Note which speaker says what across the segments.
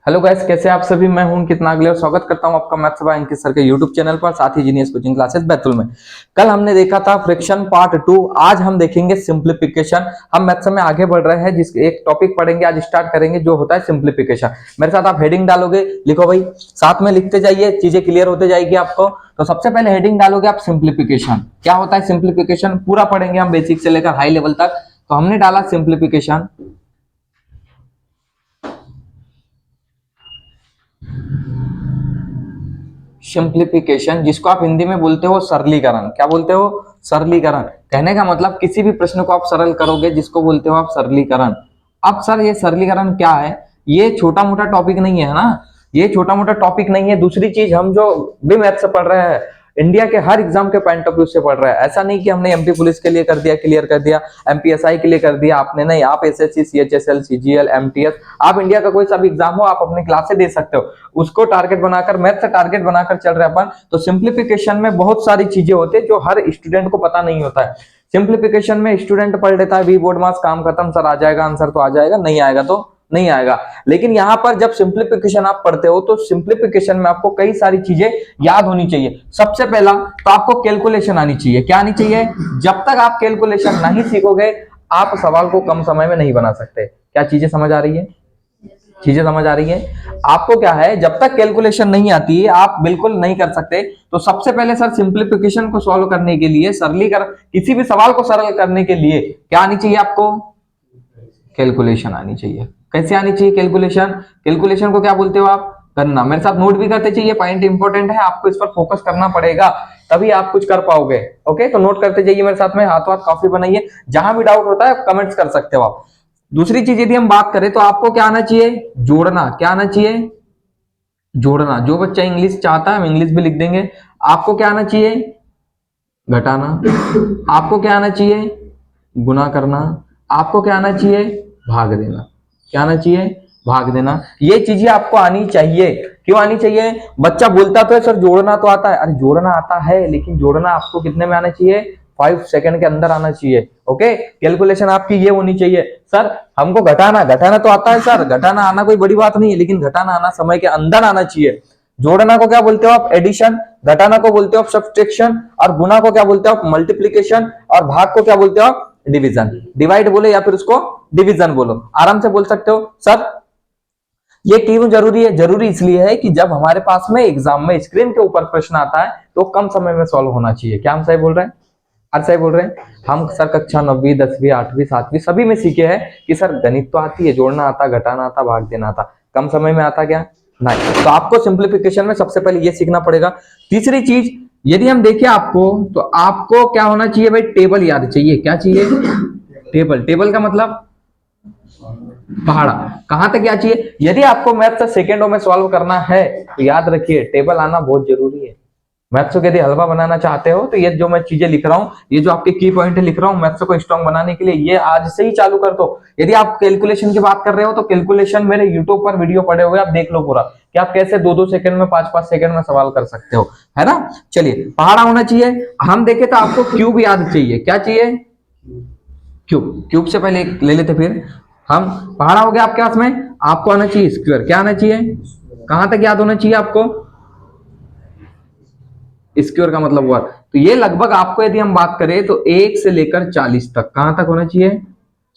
Speaker 1: Hello guys, कैसे आप सभी। मैं हूं अंकित नागले और स्वागत करता हूं आपका मैथ्स बाय अंकित सर के यूट्यूब चैनल पर, साथ ही जीनियस कोचिंग क्लासेस बैतुल में। कल हमने देखा था फ्रिक्शन पार्ट 2, आज हम देखेंगे सिंप्लीफिकेशन। हम मैथ्स में आगे बढ़ रहे हैं, जिस एक टॉपिक पढ़ेंगे आज, स्टार्ट करेंगे जो होता है सिंप्लीफिकेशन। मेरे साथ आप हेडिंग डालोगे, लिखो भाई, साथ में लिखते जाइए, चीजें क्लियर होते जाएगी आपको। तो सबसे पहले हेडिंग डालोगे आप सिंप्लीफिकेशन। क्या होता है सिंप्लीफिकेशन, पूरा पढ़ेंगे हम बेसिक से लेकर हाई लेवल तक। तो हमने डाला सिंप्लीफिकेशन। सिंप्लीफिकेशन जिसको आप हिंदी में बोलते हो सरलीकरण। क्या बोलते हो? सरलीकरण। कहने का मतलब किसी भी प्रश्न को आप सरल करोगे, जिसको बोलते हो आप सरलीकरण। अब सर ये सरलीकरण क्या है? ये छोटा मोटा टॉपिक नहीं है ना, ये छोटा मोटा टॉपिक नहीं है। दूसरी चीज, हम जो भी मैथ से पढ़ रहे हैं, इंडिया के हर एग्जाम के पॉइंट ऑफ व्यू से पढ़ रहा है। ऐसा नहीं कि हमने एमपी पुलिस के लिए कर दिया, क्लियर कर दिया, एमपीएसआई के लिए कर दिया आपने, नहीं। आप एसएससी, सीएचएसएल, सीजीएल, एमटीएस, आप इंडिया का कोई सा भी एग्जाम हो, आप अपने क्लास से दे सकते हो। उसको टारगेट बनाकर, मैथ से टारगेट बनाकर चल रहे अपन। तो सिंप्लीफिकेशन में बहुत सारी चीजें होती है जो हर स्टूडेंट को पता नहीं होता है। सिंप्लीफिकेशन में स्टूडेंट पढ़ लेता है, वी बोर्ड मास, काम खत्म, सर आ जाएगा आंसर तो आ जाएगा, नहीं आएगा तो नहीं आएगा। लेकिन यहां पर जब सिंप्लीफिकेशन आप पढ़ते हो तो सिंप्लीफिकेशन में आपको कई सारी चीजें याद होनी चाहिए। सबसे पहला तो आपको कैलकुलेशन आनी चाहिए। क्या आनी चाहिए? जब तक आप कैलकुलेशन नहीं सीखोगे, आप सवाल को कम समय में नहीं बना सकते। क्या चीजें समझ आ रही है? चीजें समझ आ रही है? आपको क्या है, जब तक कैलकुलेशन नहीं आती है आप बिल्कुल नहीं कर सकते। तो सबसे पहले सर सिंप्लीफिकेशन को सॉल्व करने के लिए, सरलीकरण, किसी भी सवाल को सरल करने के लिए क्या आनी चाहिए आपको? कैलकुलेशन आनी चाहिए। कैसे आनी चाहिए कैलकुलेशन? कैलकुलेशन को क्या बोलते हो आप? करना। मेरे साथ नोट भी करते चाहिए, पॉइंट इंपॉर्टेंट है, आपको इस पर फोकस करना पड़ेगा, तभी आप कुछ कर पाओगे। ओके, तो नोट करते जाइए मेरे साथ में, हाथ हाथ कॉपी बनाइए। जहां भी डाउट होता है कमेंट्स कर सकते हो आप। दूसरी चीज यदि हम बात करें तो आपको क्या आना चाहिए? जोड़ना। क्या आना चाहिए? जोड़ना। जो बच्चा इंग्लिश चाहता है हम इंग्लिश भी लिख देंगे। आपको क्या आना चाहिए? घटाना। आपको क्या आना चाहिए? गुना करना। आपको क्या आना चाहिए? भाग देना। क्या आना चाहिए? भाग देना। ये चीजें आपको आनी चाहिए। क्यों आनी चाहिए? बच्चा बोलता तो है सर जोड़ना तो आता है, अरे जोड़ना आता है, लेकिन जोड़ना आपको कितने में आना चाहिए? 5 सेकंड के अंदर आना चाहिए। ओके, कैलकुलेशन आपकी ये होनी चाहिए। सर हमको घटाना, घटाना तो आता है सर, घटाना आना कोई बड़ी बात नहीं है, लेकिन घटाना आना समय के अंदर आना चाहिए। जोड़ना को क्या बोलते हो आप? एडिशन। घटाना को बोलते हो आप सब्सट्रैक्शन। और गुना को क्या बोलते हो आप? मल्टीप्लीकेशन। और भाग को क्या बोलते हो आप? डिवीजन। डिवाइड बोलो या फिर उसको डिवीजन बोलो, आराम से बोल सकते हो। सर ये क्यों जरूरी है? जरूरी इसलिए है कि जब हमारे पास में एग्जाम में स्क्रीन के ऊपर प्रश्न आता है तो कम समय में सॉल्व होना चाहिए। क्या हम सही बोल रहे हैं? आज सही बोल रहे हैं। हम सर कक्षा 9वीं 10वीं 8वीं 7वीं सभी में सीखे हैं कि सर गणित तो आती है, जोड़ना आता, घटाना आता, भाग देना आता, कम समय में आता क्या? नहीं। तो आपको सिंप्लीफिकेशन में सबसे पहले ये सीखना पड़ेगा। तीसरी चीज, यदि हम देखें आपको, तो आपको क्या होना चाहिए भाई? टेबल याद चाहिए। क्या चाहिए? टेबल। टेबल का मतलब पहाड़ा। कहां तक याद चाहिए? यदि आपको मैथ सेकेंडों में सॉल्व करना है तो याद रखिए टेबल आना बहुत जरूरी है। मैथ्स को यदि हलवा बनाना चाहते हो तो ये जो मैं चीजें लिख रहा हूँ, ये जो आपके की पॉइंट लिख रहा हूँ मैथ्स को स्ट्रॉन्ग बनाने के लिए, ये आज से ही चालू कर दो। यदि आप कैलकुलेशन की बात कर रहे हो तो कैलकुलेशन मेरे यूट्यूब पर वीडियो पड़े हुए, आप देख लो पूरा कि आप कैसे 2-2 सेकंड में, 5-5 सेकंड में सवाल कर सकते हो, है ना। चलिए, पहाड़ा होना चाहिए। हम देखे तो आपको क्यूब याद चाहिए। क्या चाहिए? क्यूब। क्यूब से पहले ले लेते, फिर हम पहाड़ा हो गया आपके पास में। आपको आना चाहिए स्क्वायर। क्या आना चाहिए? कहां तक याद होना चाहिए आपको? स्क्वायर का मतलब हुआ, तो ये लगभग आपको यदि हम बात करें तो 1 से लेकर 40 तक, कहां तक होना चाहिए?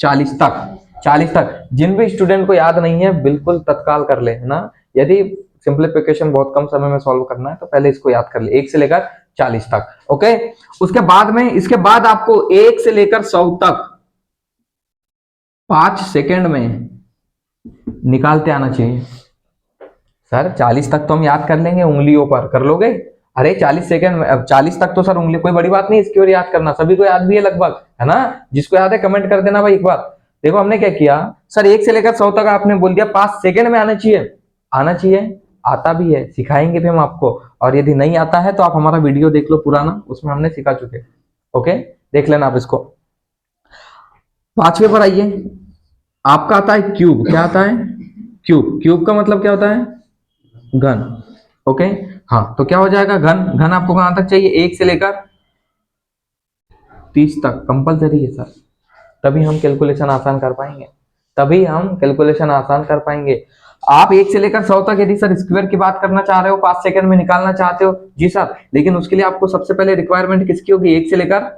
Speaker 1: 40 तक। 40 तक। जिन भी स्टूडेंट को याद नहीं है बिल्कुल तत्काल कर ले, है ना। यदि सिंप्लीफिकेशन बहुत कम समय में सॉल्व करना है तो पहले इसको याद कर ले, 1 से लेकर 40 तक। ओके, उसके बाद में, इसके बाद आपको 1 से लेकर 100 तक 5 सेकंड में निकालते आना चाहिए। सर 40 तक तो हम याद कर लेंगे, उंगलियों पर कर लोगे? अरे 40 सेकंड में, अब 40 तक तो सर उंगली कोई बड़ी बात नहीं, इसकी ओर याद करना सभी को याद भी है लगभग, है ना। जिसको याद है कमेंट कर देना भाई एक बार। देखो हमने क्या किया, सर 1 से लेकर 100 तक आपने बोल दिया, 5 सेकंड में आना चाहिए। आना चाहिए, आता भी है, सिखाएंगे भी हम आपको। और यदि नहीं आता है तो आप हमारा वीडियो देख लो पुराना, उसमें हमने सिखा चुके। ओके, देख लेना आप इसको। 5वें पर आइए। आपका आता है क्यूब। क्या आता है? क्यूब। क्यूब का मतलब क्या होता है? घन। ओके, हाँ, तो क्या हो जाएगा? घन। घन आपको कहां तक चाहिए? 1 से लेकर 30 तक कंपलसरी है सर, तभी हम कैलकुलेशन आसान कर पाएंगे, तभी हम कैलकुलेशन आसान कर पाएंगे। आप 1 से लेकर 100 तक यदि सर स्क्वायर की बात करना चाह रहे हो 5 सेकंड में निकालना चाहते हो जी सर, लेकिन उसके लिए आपको सबसे पहले रिक्वायरमेंट किसकी होगी, 1 से लेकर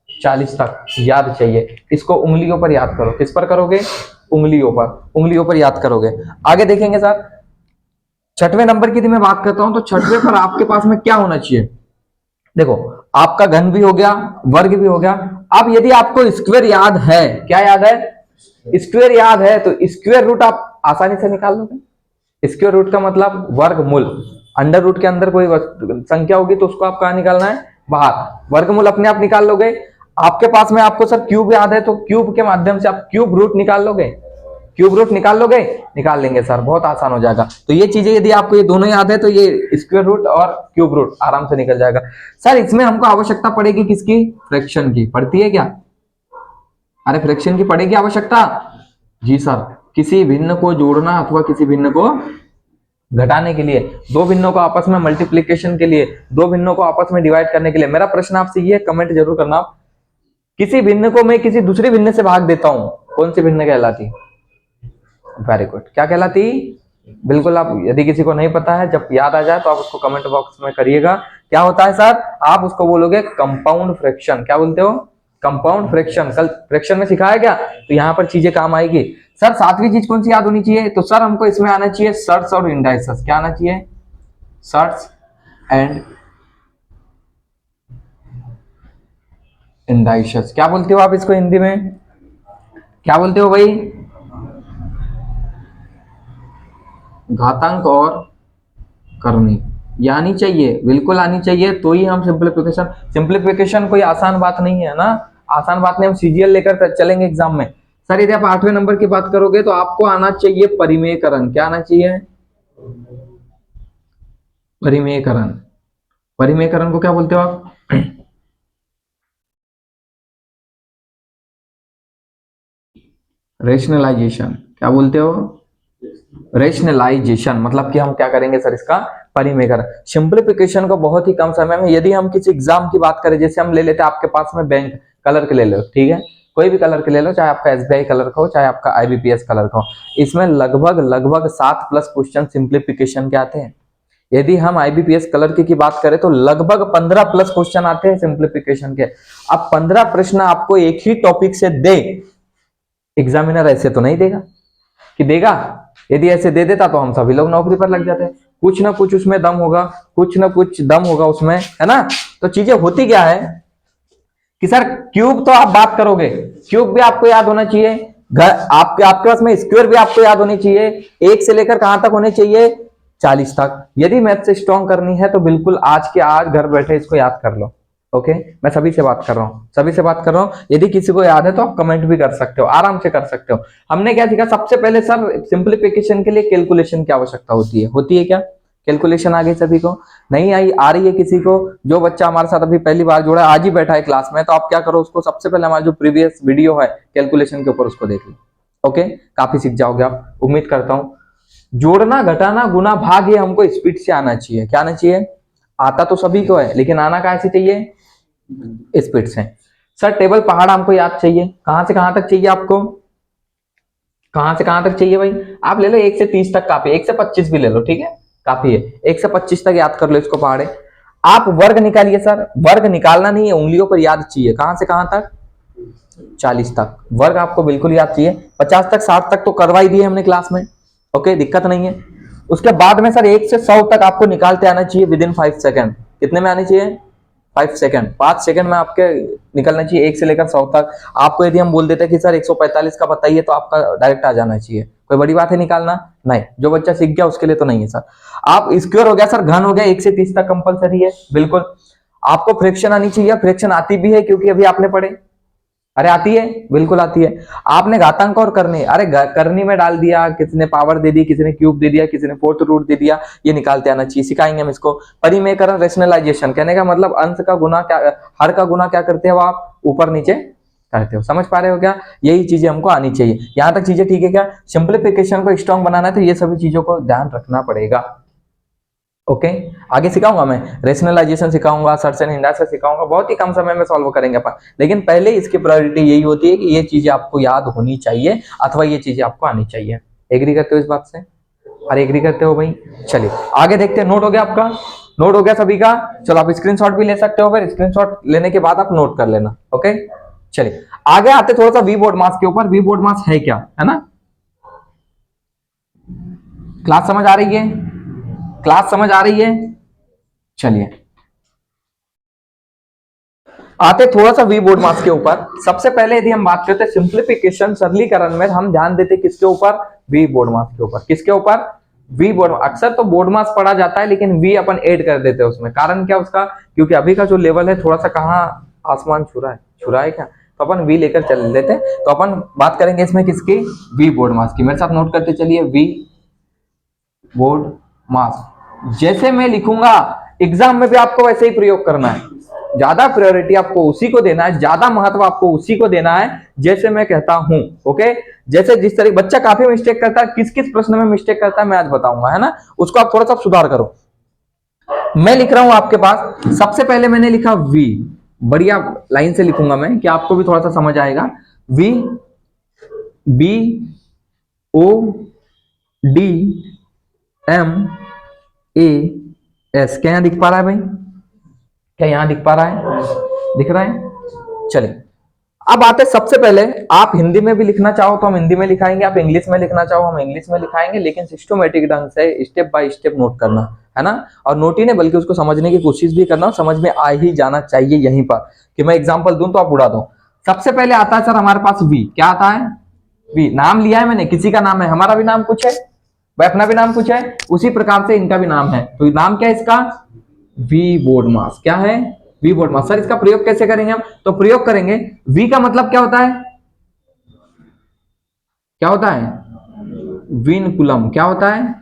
Speaker 1: 40 तक याद चाहिए। इसको उंगलियों पर याद करो। किस पर करोगे, उंगलियों पर याद करोगे। आगे देखेंगे सर, छठवें नंबर की यदि मैं बात करता हूं तो छठवें पर आपके पास में क्या होना चाहिए। देखो आपका घन भी हो गया, वर्ग भी हो गया। अब यदि आपको स्क्वायर याद है, क्या याद है, स्क्वायर याद है, तो स्क्वायर रूट आप आसानी से निकाल लोगे। स्क्वायर रूट का मतलब वर्गमूल। अंडर रूट के अंदर कोई संख्या होगी तो उसको आप कहां निकालना है, बाहर। वर्गमूल अपने आप निकाल लोगे। आपके पास में आपको सर क्यूब याद है तो क्यूब के माध्यम से आप क्यूब रूट निकाल लोगे। क्यूब रूट निकाल लोगे, निकाल लेंगे सर, बहुत आसान हो जाएगा। तो ये चीजें यदि आपको ये दोनों याद है तो ये स्क्वायर रूट और क्यूब रूट आराम से निकल जाएगा। सर इसमें हमको आवश्यकता पड़ेगी किसकी, फ्रैक्शन की। पड़ती है क्या, अरे फ्रैक्शन की पड़ेगी आवश्यकता जी सर। किसी भिन्न को जोड़ना अथवा किसी भिन्न को घटाने के लिए, दो भिन्नों को आपस में मल्टीप्लीकेशन के लिए, दो भिन्नों को आपस में डिवाइड करने के लिए। मेरा प्रश्न आपसे ये कमेंट जरूर करना, किसी भिन्न को मैं किसी दूसरे भिन्न से भाग देता हूं, कौन सी भिन्न कहलाती, वेरी गुड, क्या कहलाती, बिल्कुल। आप यदि किसी को नहीं पता है, जब याद आ जाए तो आप उसको कमेंट बॉक्स में करिएगा। क्या होता है सर, आप उसको बोलोगे कंपाउंड फ्रैक्शन। क्या बोलते हो, कंपाउंड फ्रैक्शन। कल फ्रैक्शन में सिखाया क्या, तो यहां पर चीजें काम आएगी। सर सातवीं चीज कौन सी याद होनी चाहिए, तो सर हमको इसमें आना चाहिए सर्ट्स और इंडाइसेस। क्या आना चाहिए, सर्ट्स एंड इंडाइसेस। क्या बोलते हो आप इसको हिंदी में, क्या बोलते हो भाई, घातांक और करनी। ये आनी चाहिए, बिल्कुल आनी चाहिए, तो ही हम सिंप्लीफिकेशन कोई आसान बात नहीं है ना, आसान बात नहीं। हम सीजीएल लेकर चलेंगे एग्जाम में। सर यदि आप 8वें नंबर की बात करोगे तो आपको आना चाहिए परिमेयकरण। क्या आना चाहिए, परिमेयकरण। परिमेयकरण को क्या बोलते हो आप, रेशनलाइजेशन। क्या बोलते हो, रेशनलाइजेशन। मतलब कि हम क्या करेंगे सर, इसका परिमेयकरण। सिंप्लीफिकेशन को बहुत ही कम समय में, यदि हम किसी एग्जाम की बात करें, जैसे हम ले लेते हैं आपके पास में बैंक कलर के ले लो, ठीक है, कोई भी कलर के ले लो, चाहे आपका एसबीआई कलर का हो, चाहे आपका आईबीपीएस कलर का हो, इसमें लगभग 7+ क्वेश्चन सिंप्लीफिकेशन के आते हैं। यदि हम आईबीपीएस कलर की बात करें तो लगभग 15+ क्वेश्चन आते हैं सिंप्लीफिकेशन के। अब 15 प्रश्न आपको एक ही टॉपिक से दे, एग्जामिनर ऐसे तो नहीं देगा कि देगा, यदि ऐसे दे देता तो हम सभी लोग नौकरी पर लग जाते। कुछ ना कुछ उसमें दम होगा, कुछ ना कुछ दम होगा उसमें, है ना। तो चीजें होती क्या है कि सर क्यूब तो आप बात करोगे, क्यूब भी आपको याद होना चाहिए, आपके पास में स्क्वायर भी आपको याद होनी चाहिए। 1 से लेकर कहां तक होने चाहिए, 40 तक। यदि मैथ से स्ट्रॉन्ग करनी है तो बिल्कुल आज के आज घर बैठे इसको याद कर लो। ओके, मैं सभी से बात कर रहा हूँ, सभी से बात कर रहा हूँ। यदि किसी को याद है तो आप कमेंट भी कर सकते हो, आराम से कर सकते हो। हमने क्या सीखा, सबसे पहले सर सिंप्लीफिकेशन के लिए कैलकुलेशन की आवश्यकता होती है क्या, कैलकुलेशन आ गई सभी को, नहीं आई, आ रही है किसी को। जो बच्चा हमारे साथ अभी पहली बार जुड़ा है, आज ही बैठा है क्लास में, तो आप क्या करो, उसको सबसे पहले हमारा जो प्रीवियस वीडियो है कैलकुलेशन के ऊपर, उसको देख लो। ओके, काफी सीख जाओगे आप, उम्मीद करता हूं। जोड़ना, घटाना, गुना, भाग, ये हमको स्पीड से आना चाहिए। क्या आना चाहिए, आता तो सभी को है, लेकिन आना कैसे चाहिए, स्पीड से। सर टेबल पहाड़ हमको याद चाहिए, कहां से कहां तक चाहिए आपको, कहां से कहां तक चाहिए भाई, आप ले लो 1 से 30 तक काफी है, 1 से 25 भी ले लो, ठीक है, काफी है। 1 से 25 तक याद कर लो इसको पहाड़े। आप वर्ग निकालिए सर, वर्ग निकालना नहीं है, उंगलियों पर याद चाहिए। कहां से कहां तक, 40 तक। वर्ग आपको बिल्कुल याद चाहिए। 50 तक 60 तक तो करवा ही दिए हमने क्लास में, ओके, दिक्कत नहीं है। उसके बाद में सर 1 से 100 तक आपको निकालते आना चाहिए विदिन 5 सेकंड। कितने में आने चाहिए, 5 सेकंड, 5 सेकंड में आपके निकलना चाहिए 1 से लेकर 100 तक। आपको यदि हम बोल देते कि सर 145 का बताइए, तो आपका डायरेक्ट आ जाना चाहिए, कोई बड़ी बात है निकालना, नहीं। जो बच्चा सीख गया उसके लिए तो नहीं है सर। आप स्क्वायर हो गया सर, घन हो गया, 1 से 30 तक कंपलसरी है, बिल्कुल। आपको फ्रैक्शन आनी चाहिए, फ्रैक्शन आती भी है क्योंकि अभी आपने पढ़े, अरे आती है, बिल्कुल आती है। आपने घातांक और करनी, अरे करनी में डाल दिया, किसी ने पावर दे दी, किसी ने क्यूब दे दिया, किसी ने फोर्थ रूट दे दिया, ये निकालते आना चाहिए, सिखाएंगे हम इसको। परिमेयकरण, रेशनलाइजेशन, कहने का मतलब अंश का गुना क्या, हर का गुना क्या करते हो आप, ऊपर नीचे करते हो। समझ पा रहे हो क्या, यही चीजें हमको आनी चाहिए। यहां तक चीजें ठीक है क्या, सिंप्लीफिकेशन को स्ट्रॉन्ग बनाना है तो ये सभी चीजों को ध्यान रखना पड़ेगा। ओके, आगे सिखाऊंगा मैं, रेशनलाइजेशन सिखाऊंगा, सर्च एंड इंडाइसेस सिखाऊंगा, बहुत ही कम समय में सॉल्व करेंगे अपन। लेकिन पहले इसकी प्रायोरिटी यही होती है कि ये चीजें आपको याद होनी चाहिए अथवा ये चीजें आपको आनी चाहिए। एग्री करते हो इस बात से, और एग्री करते हो भाई? चलिए आगे देखते हैं। नोट हो गया आपका? नोट हो गया सभी का? चलो आप स्क्रीनशॉट भी ले सकते हो, फिर स्क्रीनशॉट लेने के बाद आप नोट कर लेना। ओके चलिए आगे आते थोड़ा सा वी बोर्ड मास के ऊपर। वी बोर्ड मास है क्या, है ना? क्लास समझ आ रही है? क्लास समझ आ रही है? चलिए आते थोड़ा सा वी बोर्ड मास के ऊपर। सबसे पहले यदि हम बात करते हैं सिंप्लीफिकेशन, सरलीकरण में, हम ध्यान देते किसके ऊपर? वी बोर्ड मास के ऊपर। किसके ऊपर? V board. अक्सर तो बोर्ड मास पढ़ा जाता है लेकिन वी अपन ऐड कर देते हैं उसमें। कारण क्या उसका? क्योंकि अभी का जो लेवल है थोड़ा सा कहाँ आसमान छू रहा है, छू रहा है क्या, तो अपन वी लेकर चल लेते हैं। तो अपन बात करेंगे इसमें किसकी? वी बोर्ड मास की। मेरे साथ नोट करते चलिए, वी बोर्ड मास। जैसे मैं लिखूंगा एग्जाम में भी आपको वैसे ही प्रयोग करना है। ज्यादा प्रायोरिटी आपको उसी को देना है, ज्यादा महत्व आपको उसी को देना है जैसे मैं कहता हूं। ओके जैसे जिस तरह बच्चा काफी मिस्टेक करता है, किस किस प्रश्न में मिस्टेक करता है मैं आज बताऊंगा, है ना? उसको आप थोड़ा सा सुधार करो। मैं लिख रहा हूं आपके पास, सबसे पहले मैंने लिखा वी। बढ़िया लाइन से लिखूंगा मैं कि आपको भी थोड़ा सा समझ आएगा। V, B, O, D, M, A, S. क्या यहां दिख पा रहा है भाई? क्या यहां दिख पा रहा है? दिख रहा है? चलिए अब आते सबसे पहले, आप हिंदी में भी लिखना चाहो तो हम हिंदी में लिखाएंगे, आप इंग्लिश में लिखना चाहो हम इंग्लिश में लिखाएंगे, लेकिन सिस्टमैटिक ढंग से स्टेप बाय स्टेप नोट करना, है ना? और नोट ही नहीं बल्कि उसको समझने की कोशिश भी करना, समझ में आ ही जाना चाहिए यहीं पर। कि मैं एग्जांपल दूं तो आप उड़ा दो। सबसे पहले आता है सर हमारे पास वी। क्या आता है? वी। नाम लिया है मैंने, किसी का नाम है, हमारा भी नाम कुछ है भाई, अपना भी नाम कुछ है, उसी प्रकार से इनका भी नाम है। तो नाम क्या है इसका? वी बोर्ड मास। क्या है? We board mass. सर इसका प्रयोग कैसे करेंगे हम? तो प्रयोग करेंगे, वी का मतलब क्या होता है? क्या होता है? विनकुलम। क्या होता है?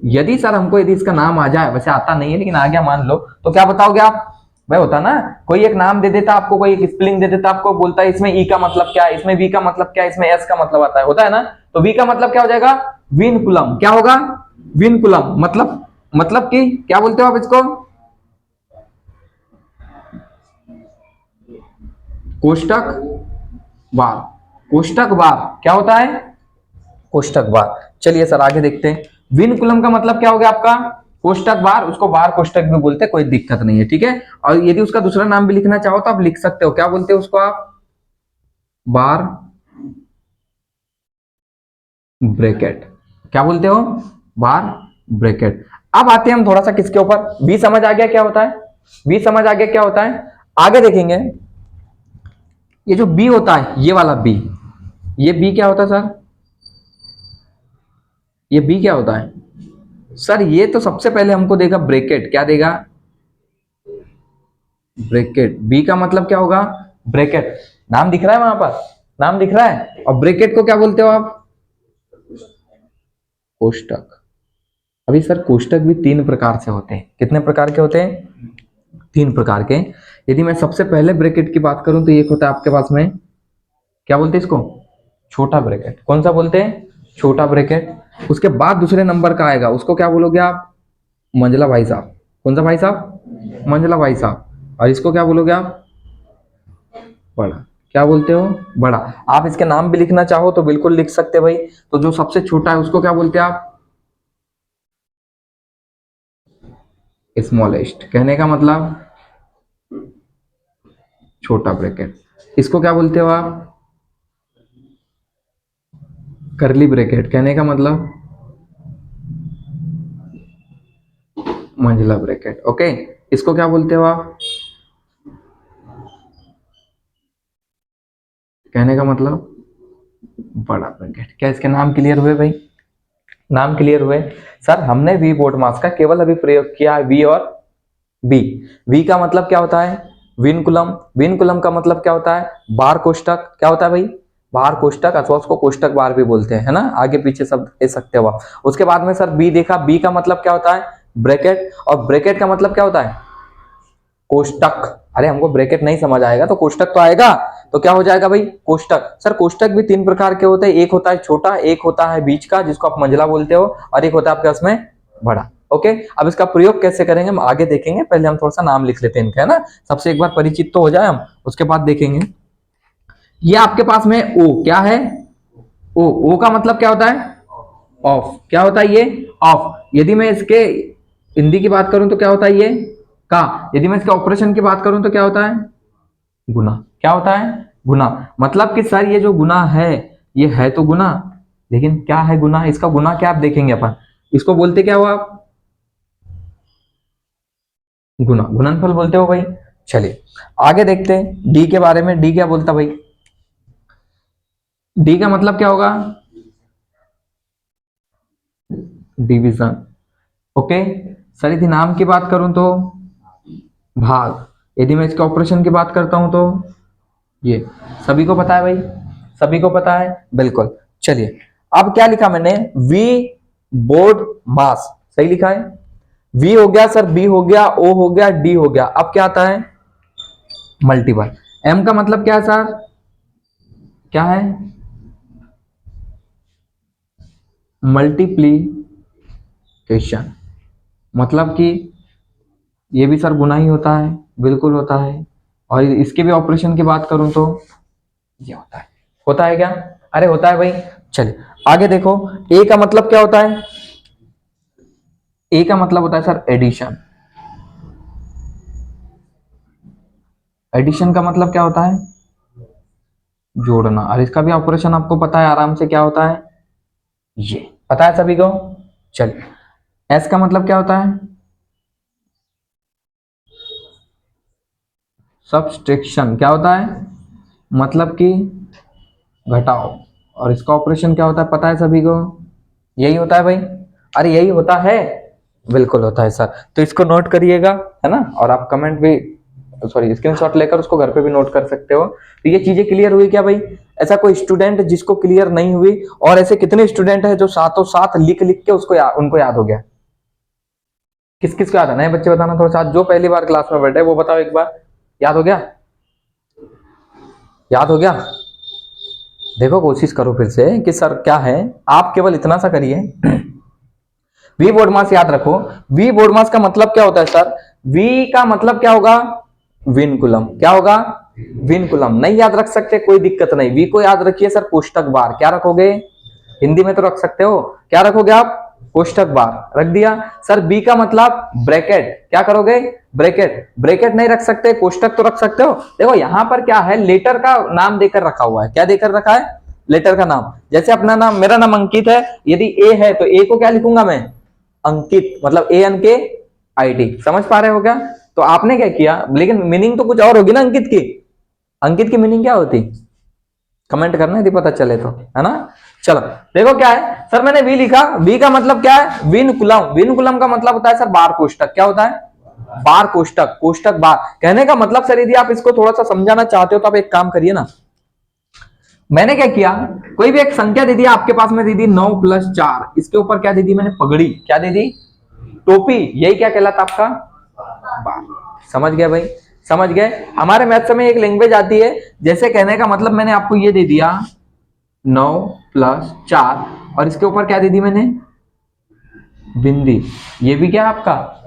Speaker 1: यदि सर हमको यदि इसका नाम आ जाए, वैसे आता नहीं है लेकिन आ गया मान लो, तो क्या बताओगे आप? भाई होता ना, कोई एक नाम दे देता आपको, कोई एक स्पेलिंग दे देता आपको, बोलता है इसमें ई का मतलब क्या है, इसमें वी का मतलब क्या है, इसमें एस का मतलब आता है, होता है ना? तो वी का मतलब क्या हो जाएगा? विनकुलम। क्या होगा? विनकुलम। मतलब कि क्या बोलते हो आप इसको? कोष्टक बार। कोष्टक बार क्या होता है? कोष्टक बार। चलिए सर आगे देखते हैं। विनकुलम का मतलब क्या हो गया आपका? कोष्टक बार। उसको बार कोष्टक भी बोलते हैं, कोई दिक्कत नहीं है, ठीक है? और यदि उसका दूसरा नाम भी लिखना चाहो तो आप लिख सकते हो। क्या बोलते हो उसको आप? बार ब्रैकेट। क्या बोलते हो? बार ब्रैकेट। अब आते हैं हम थोड़ा सा किसके ऊपर? बी समझ आ गया क्या होता है? बी समझ आ गया क्या होता है? आगे देखेंगे। ये जो बी होता है, ये वाला बी, ये बी क्या होता है सर? ये बी क्या होता है सर? ये तो सबसे पहले हमको देगा ब्रैकेट। क्या देगा? ब्रैकेट। बी का मतलब क्या होगा? ब्रैकेट। नाम दिख रहा है वहां पर? नाम दिख रहा है? और ब्रैकेट को क्या बोलते हो आप? कोष्टक। अभी सर कोष्टक भी तीन प्रकार से होते हैं। कितने प्रकार के होते हैं? तीन प्रकार के। यदि मैं सबसे पहले ब्रैकेट की बात करूं तो एक होता है आपके पास में, क्या बोलते हैं इसको? छोटा ब्रैकेट। कौन सा बोलते हैं? छोटा ब्रैकेट। उसके बाद दूसरे नंबर का आएगा, उसको क्या बोलोगे आप? मंझला भाई साहब। कौन सा भाई साहब? मंझला भाई साहब। और इसको क्या बोलोगे आप? बड़ा। क्या बोलते हो? बड़ा। आप इसके नाम भी लिखना चाहो तो बिल्कुल लिख सकते भाई। तो जो सबसे छोटा है उसको क्या बोलते हैं आप? स्मॉलेस्ट। कहने का मतलब छोटा ब्रैकेट। इसको क्या बोलते हो आप? करली ब्रैकेट। कहने का मतलब मंझला ब्रैकेट। ओके इसको क्या बोलते हो आप? कहने का मतलब बड़ा ब्रैकेट। क्या इसके नाम क्लियर हुए भाई? नाम क्लियर हुए? सर हमने वी बोर्ड मास का केवल अभी प्रयोग किया है, वी और बी। वी का मतलब क्या होता है? विनकुलम। विनकुलम का मतलब क्या होता है? बार कोष्टक। क्या होता है भाई? बार कोष्टक, अथवा उसको कोष्टक बार भी बोलते हैं, है ना? आगे पीछे सब दे सकते हो आप। उसके बाद में सर बी देखा, बी का मतलब क्या होता है? ब्रैकेट। और ब्रैकेट का मतलब क्या होता है? कोष्टक। अरे हमको ब्रैकेट नहीं समझ आएगा तो कोष्टक तो आएगा। तो क्या हो जाएगा भाई? कोष्टक। सर कोष्टक भी तीन प्रकार के होते हैं, एक होता है छोटा, एक होता है बीच का जिसको आप मंझला बोलते हो, और एक होता है आपके पास में बड़ा। ओके अब इसका प्रयोग कैसे करेंगे हम आगे देखेंगे, पहले हम थोड़ा सा नाम लिख लेते हैं इनका, है ना? सबसे एक बार परिचित तो हो जाए हम, उसके बाद देखेंगे। ये आपके पास में ओ क्या है? ओ। ओ का मतलब क्या होता है? ऑफ। क्या होता है ये? ऑफ। यदि मैं इसके हिंदी की बात करूं तो क्या होता है ये? का। यदि मैं इसके ऑपरेशन की बात करूं तो क्या होता है? गुना। क्या होता है? गुना। मतलब कि सर ये जो गुना है, ये है तो गुना, लेकिन क्या है गुना? इसका गुना क्या आप देखेंगे अपन, इसको बोलते क्या हो आप? गुना, गुणनफल बोलते हो भाई। चलिए आगे देखते हैं डी के बारे में। डी क्या बोलता भाई? डी का मतलब क्या होगा? डिवीजन। ओके सर, यदि नाम की बात करूं तो भाग। यदि मैं इसके ऑपरेशन की बात करता हूं तो ये। सभी को पता है भाई? सभी को पता है, बिल्कुल। चलिए अब क्या लिखा मैंने? वी बोर्ड मास, सही लिखा है। वी हो गया सर, बी हो गया, ओ हो गया, डी हो गया। अब क्या आता है? मल्टीपल। एम का मतलब क्या है सर? क्या है? मल्टीप्लीकेशन। मतलब कि ये भी सर गुना ही होता है, बिल्कुल होता है। और इसके भी ऑपरेशन की बात करूं तो ये होता है। होता है क्या? अरे होता है भाई। चलिए आगे देखो, ए का मतलब क्या होता है? ए का मतलब होता है सर एडिशन। एडिशन का मतलब क्या होता है? जोड़ना। और इसका भी ऑपरेशन आपको पता है आराम से, क्या होता है? ये पता है सभी को। चलिए एस का मतलब क्या होता है? सब्सट्रैक्शन। क्या होता है? मतलब कि घटाओ। और इसका ऑपरेशन क्या होता है, पता है सभी को? यही होता है भाई। अरे यही होता है, बिल्कुल होता है सर। तो इसको नोट करिएगा, है ना। और आप कमेंट भी, सॉरी, स्क्रीनशॉट लेकर उसको घर पे भी नोट कर सकते हो। तो ये चीजें क्लियर हुई क्या भाई? ऐसा कोई स्टूडेंट जिसको क्लियर नहीं हुई? और ऐसे कितने स्टूडेंट है जो साथों साथ लिख लिख के उसको उनको याद हो गया? किस किस को याद है? नए बच्चे बताना थोड़ा सा, जो पहली बार क्लास में बैठे वो बताओ एक बार। याद हो गया? याद हो गया? देखो कोशिश करो फिर से कि सर क्या है। आप केवल इतना सा करिए, वी बोर्ड मास याद रखो। वी बोर्ड मास का मतलब क्या होता है सर? वी का मतलब क्या होगा? विनकुलम। क्या होगा? विनकुलम। नहीं याद रख सकते, कोई दिक्कत नहीं। वी को याद रखिए सर कोष्टक बार। क्या रखोगे? हिंदी में तो रख सकते हो, क्या रखोगे आप? कोष्टक बार रख दिया। सर बी का मतलब ब्रैकेट। क्या करोगे? ब्रैकेट। ब्रैकेट नहीं रख सकते, कोष्टक तो रख सकते हो। देखो यहां पर क्या है, लेटर का नाम देकर रखा हुआ है। क्या देकर रखा है? लेटर का नाम। जैसे अपना नाम, मेरा नाम अंकित है, यदि ए है तो ए को क्या लिखूंगा मैं? अंकित। मतलब ANKIT। समझ पा रहे हो क्या? तो आपने क्या किया, लेकिन मीनिंग तो कुछ और होगी ना अंकित की। अंकित की मीनिंग क्या होती? कमेंट करना यदि पता चले तो, है ना। चलो देखो क्या है सर, मैंने वी लिखा। वी का मतलब क्या है? विनकुलम। विनकुलम का मतलब होता है सर बार कोष्टक। क्या होता है? बार कोष्टक। कोष्टक बार। कहने का मतलब सर, यदि आप इसको थोड़ा सा समझाना चाहते हो तो आप एक काम करिए ना। मैंने क्या किया, कोई भी एक संख्या दे दी आपके पास में, दे दी 9+4। इसके ऊपर क्या दे दी मैंने? पगड़ी। क्या दे दी? टोपी। यही क्या कहलाता आपका? बार। समझ गए भाई? समझ गए। हमारे मैथ्स में एक लैंग्वेज आती है, जैसे कहने का मतलब मैंने आपको ये दे दिया 9+4, और इसके ऊपर क्या दे दी मैंने? बिंदी। ये भी क्या आपका?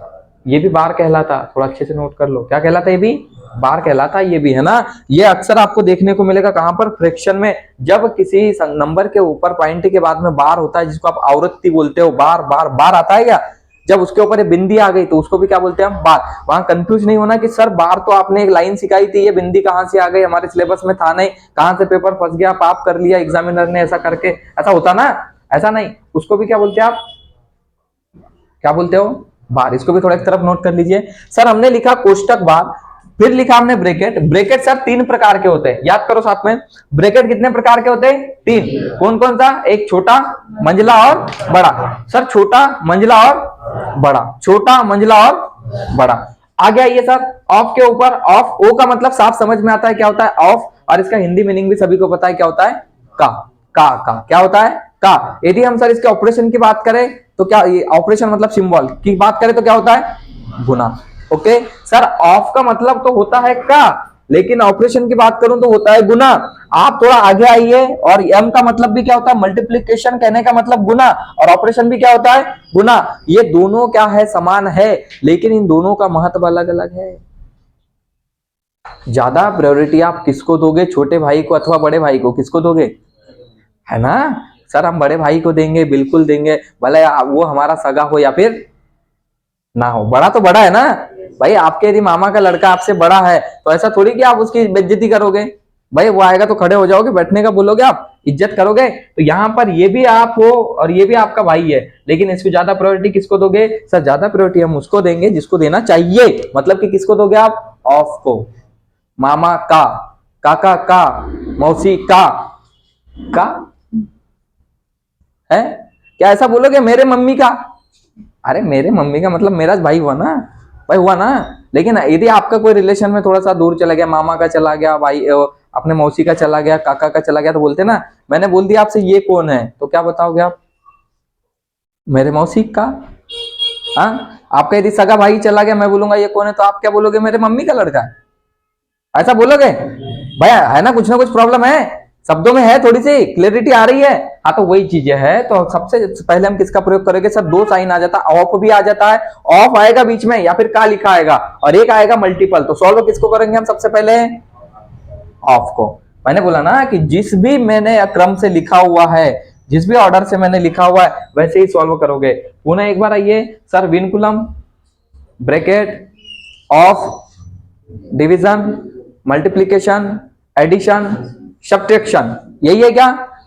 Speaker 1: ये भी बार कहलाता। थोड़ा अच्छे से नोट कर लो, क्या कहलाता है? ये भी बार कहलाता है, ये भी, है ना। ये अक्सर आपको देखने को मिलेगा कहां पर? फ्रैक्शन में। जब किसी नंबर के ऊपर पॉइंट के बाद में बार होता है, जिसको आप आवृत्ति बोलते हो, बार बार बार आता है क्या? जब उसके ऊपर ये बिंदी आ गई तो उसको भी क्या बोलते हैं हम? बार। वहां कंफ्यूज नहीं होना कि सर बार तो आपने एक लाइन सिखाई थी, ये बिंदी कहां से आ गई, हमारे सिलेबस में था नहीं, कहां से पेपर फंस गया, पाप कर लिया एग्जामिनर ने ऐसा करके। ऐसा होता ना, ऐसा नहीं। उसको भी क्या बोलते हैं आप? क्या बोलते हो? बार। इसको भी थोड़ा एक तरफ नोट कर लीजिए। सर हमने लिखा कोष्टक बार, फिर लिखा हमने ब्रैकेट। ब्रैकेट सर 3 प्रकार के होते हैं, याद करो साथ में। ब्रैकेट कितने प्रकार के होते हैं? 3। कौन कौन सा? एक छोटा, मंझला और बड़ा। सर छोटा, मंझला और बड़ा। छोटा, मंझला और बड़ा। आगे आइए सर, ऑफ के ऊपर। ऑफ, ओ का मतलब साफ समझ में आता है, क्या होता है? ऑफ। और इसका हिंदी मीनिंग भी सभी को पता है, क्या होता है? का। का क्या होता है? का। यदि हम सर इसके ऑपरेशन की बात करें तो क्या, ये ऑपरेशन मतलब सिंबल की बात करें तो क्या होता है? गुना। ओके सर, ऑफ का मतलब तो होता है का, लेकिन ऑपरेशन की बात करूं तो होता है गुना। आप थोड़ा आगे आइए, और एम का मतलब भी क्या होता है? मल्टीप्लीकेशन। कहने का मतलब गुना, और ऑपरेशन भी क्या होता है? गुना। ये दोनों क्या है? समान है, लेकिन इन दोनों का महत्व अलग अलग है। ज्यादा प्रायोरिटी आप किसको दोगे? छोटे भाई को अथवा बड़े भाई को? किसको दोगे, है ना। सर हम बड़े भाई को देंगे, बिल्कुल देंगे, भले वो हमारा सगा हो या फिर ना हो, बड़ा तो बड़ा है ना भाई। आपके यदि मामा का लड़का आपसे बड़ा है तो ऐसा थोड़ी कि आप उसकी बेइज्जती करोगे भाई। वो आएगा तो खड़े हो जाओगे, बैठने का बोलोगे, आप इज्जत करोगे। तो यहाँ पर ये भी आप हो और ये भी आपका भाई है, लेकिन इसको ज्यादा प्रायोरिटी किसको दोगे? सर ज्यादा प्रायोरिटी हम उसको देंगे जिसको देना चाहिए। मतलब कि किसको दोगे आप? ऑफ को। मामा का, काका का, मौसी का है क्या? ऐसा बोलोगे मेरे मम्मी का? अरे मेरे मम्मी का मतलब मेरा भाई हुआ ना, भाई हुआ ना। लेकिन यदि आपका कोई रिलेशन में थोड़ा सा दूर चला गया, मामा का चला गया, भाई अपने मौसी का चला गया, काका का चला गया, तो बोलते ना, मैंने बोल दिया आपसे ये कौन है, तो क्या बताओगे आप? मेरे मौसी का। हाँ, आपका यदि सगा भाई चला गया, मैं बोलूंगा ये कौन है, तो आप क्या बोलोगे? मेरे मम्मी का लड़का है, ऐसा बोलोगे भैया? है ना कुछ प्रॉब्लम है, शब्दों में है, थोड़ी सी क्लैरिटी आ रही है। हाँ तो वही चीजें है। तो सबसे पहले हम किसका प्रयोग करेंगे? सर दो साइन आ जाता है, ऑफ भी आ जाता है, ऑफ आएगा बीच में या फिर का लिखा आएगा, और एक आएगा मल्टीपल। तो सॉल्व किसको करेंगे हम? सबसे पहले ऑफ को। मैंने बोला ना कि जिस भी मैंने क्रम से लिखा हुआ है, जिस भी ऑर्डर से मैंने लिखा हुआ है, वैसे ही सॉल्व करोगे। पुनः एक बार आइए sir, vinculum, bracket, of, division, multiplication, addition, subtraction, यही है क्या?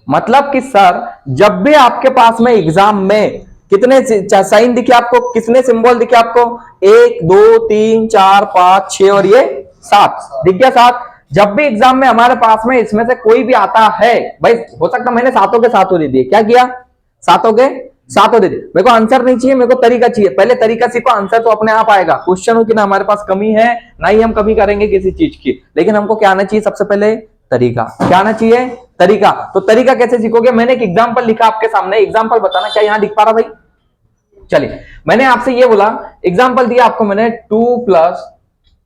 Speaker 1: मतलब कि सर जब भी आपके पास में एग्जाम में कितने साइन दिखे आपको, कितने सिंबल दिखे आपको? 1 2 3 4 5 6 और ये 7 दिख गया, 7। जब भी एग्जाम में हमारे पास में इसमें से कोई भी आता है भाई, हो सकता मैंने सातों के सातों दे दिए, क्या किया? सातों के सातों दे दिए। मेरे को आंसर नहीं चाहिए, मेरे को तरीका चाहिए। पहले तरीका सीखो, आंसर तो अपने आप आएगा। क्वेश्चन हो कि ना हमारे पास कमी है, ना ही हम कमी करेंगे किसी चीज की, लेकिन हमको क्या आना चाहिए? सबसे पहले तरीका। क्या आना चाहिए? तरीका। तो तरीका कैसे सीखोगे? मैंने एक एग्जाम्पल लिखा आपके सामने, एग्जाम्पल बताना, क्या यहां दिख पा रहा भाई? चलिए, मैंने आपसे ये बोला, एग्जाम्पल दिया आपको मैंने, 2 +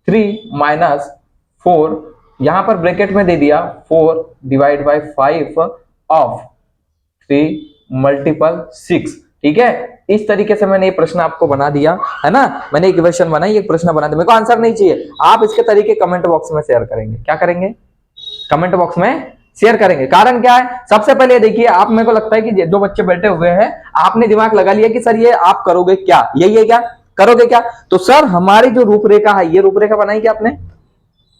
Speaker 1: 3 - 4, यहां पर ब्रैकेट में दे दिया 4 / 5 ऑफ 3 × 6। ठीक है, इस तरीके से मैंने ये प्रश्न आपको बना दिया है ना। मैंने एक क्वेश्चन बनाई, एक प्रश्न बना दिया। मेरे को आंसर नहीं चाहिए, आप इसके तरीके कमेंट बॉक्स में शेयर करेंगे। क्या करेंगे? कमेंट बॉक्स में शेयर करेंगे। कारण क्या है? सबसे पहले देखिए, आप, मेरे को लगता है कि जो बच्चे बैठे हुए हैं, आपने दिमाग लगा लिया कि सर ये आप करोगे क्या, यही है क्या? करोगे क्या? तो सर हमारी जो रूपरेखा है, ये रूपरेखा बनाई क्या आपने?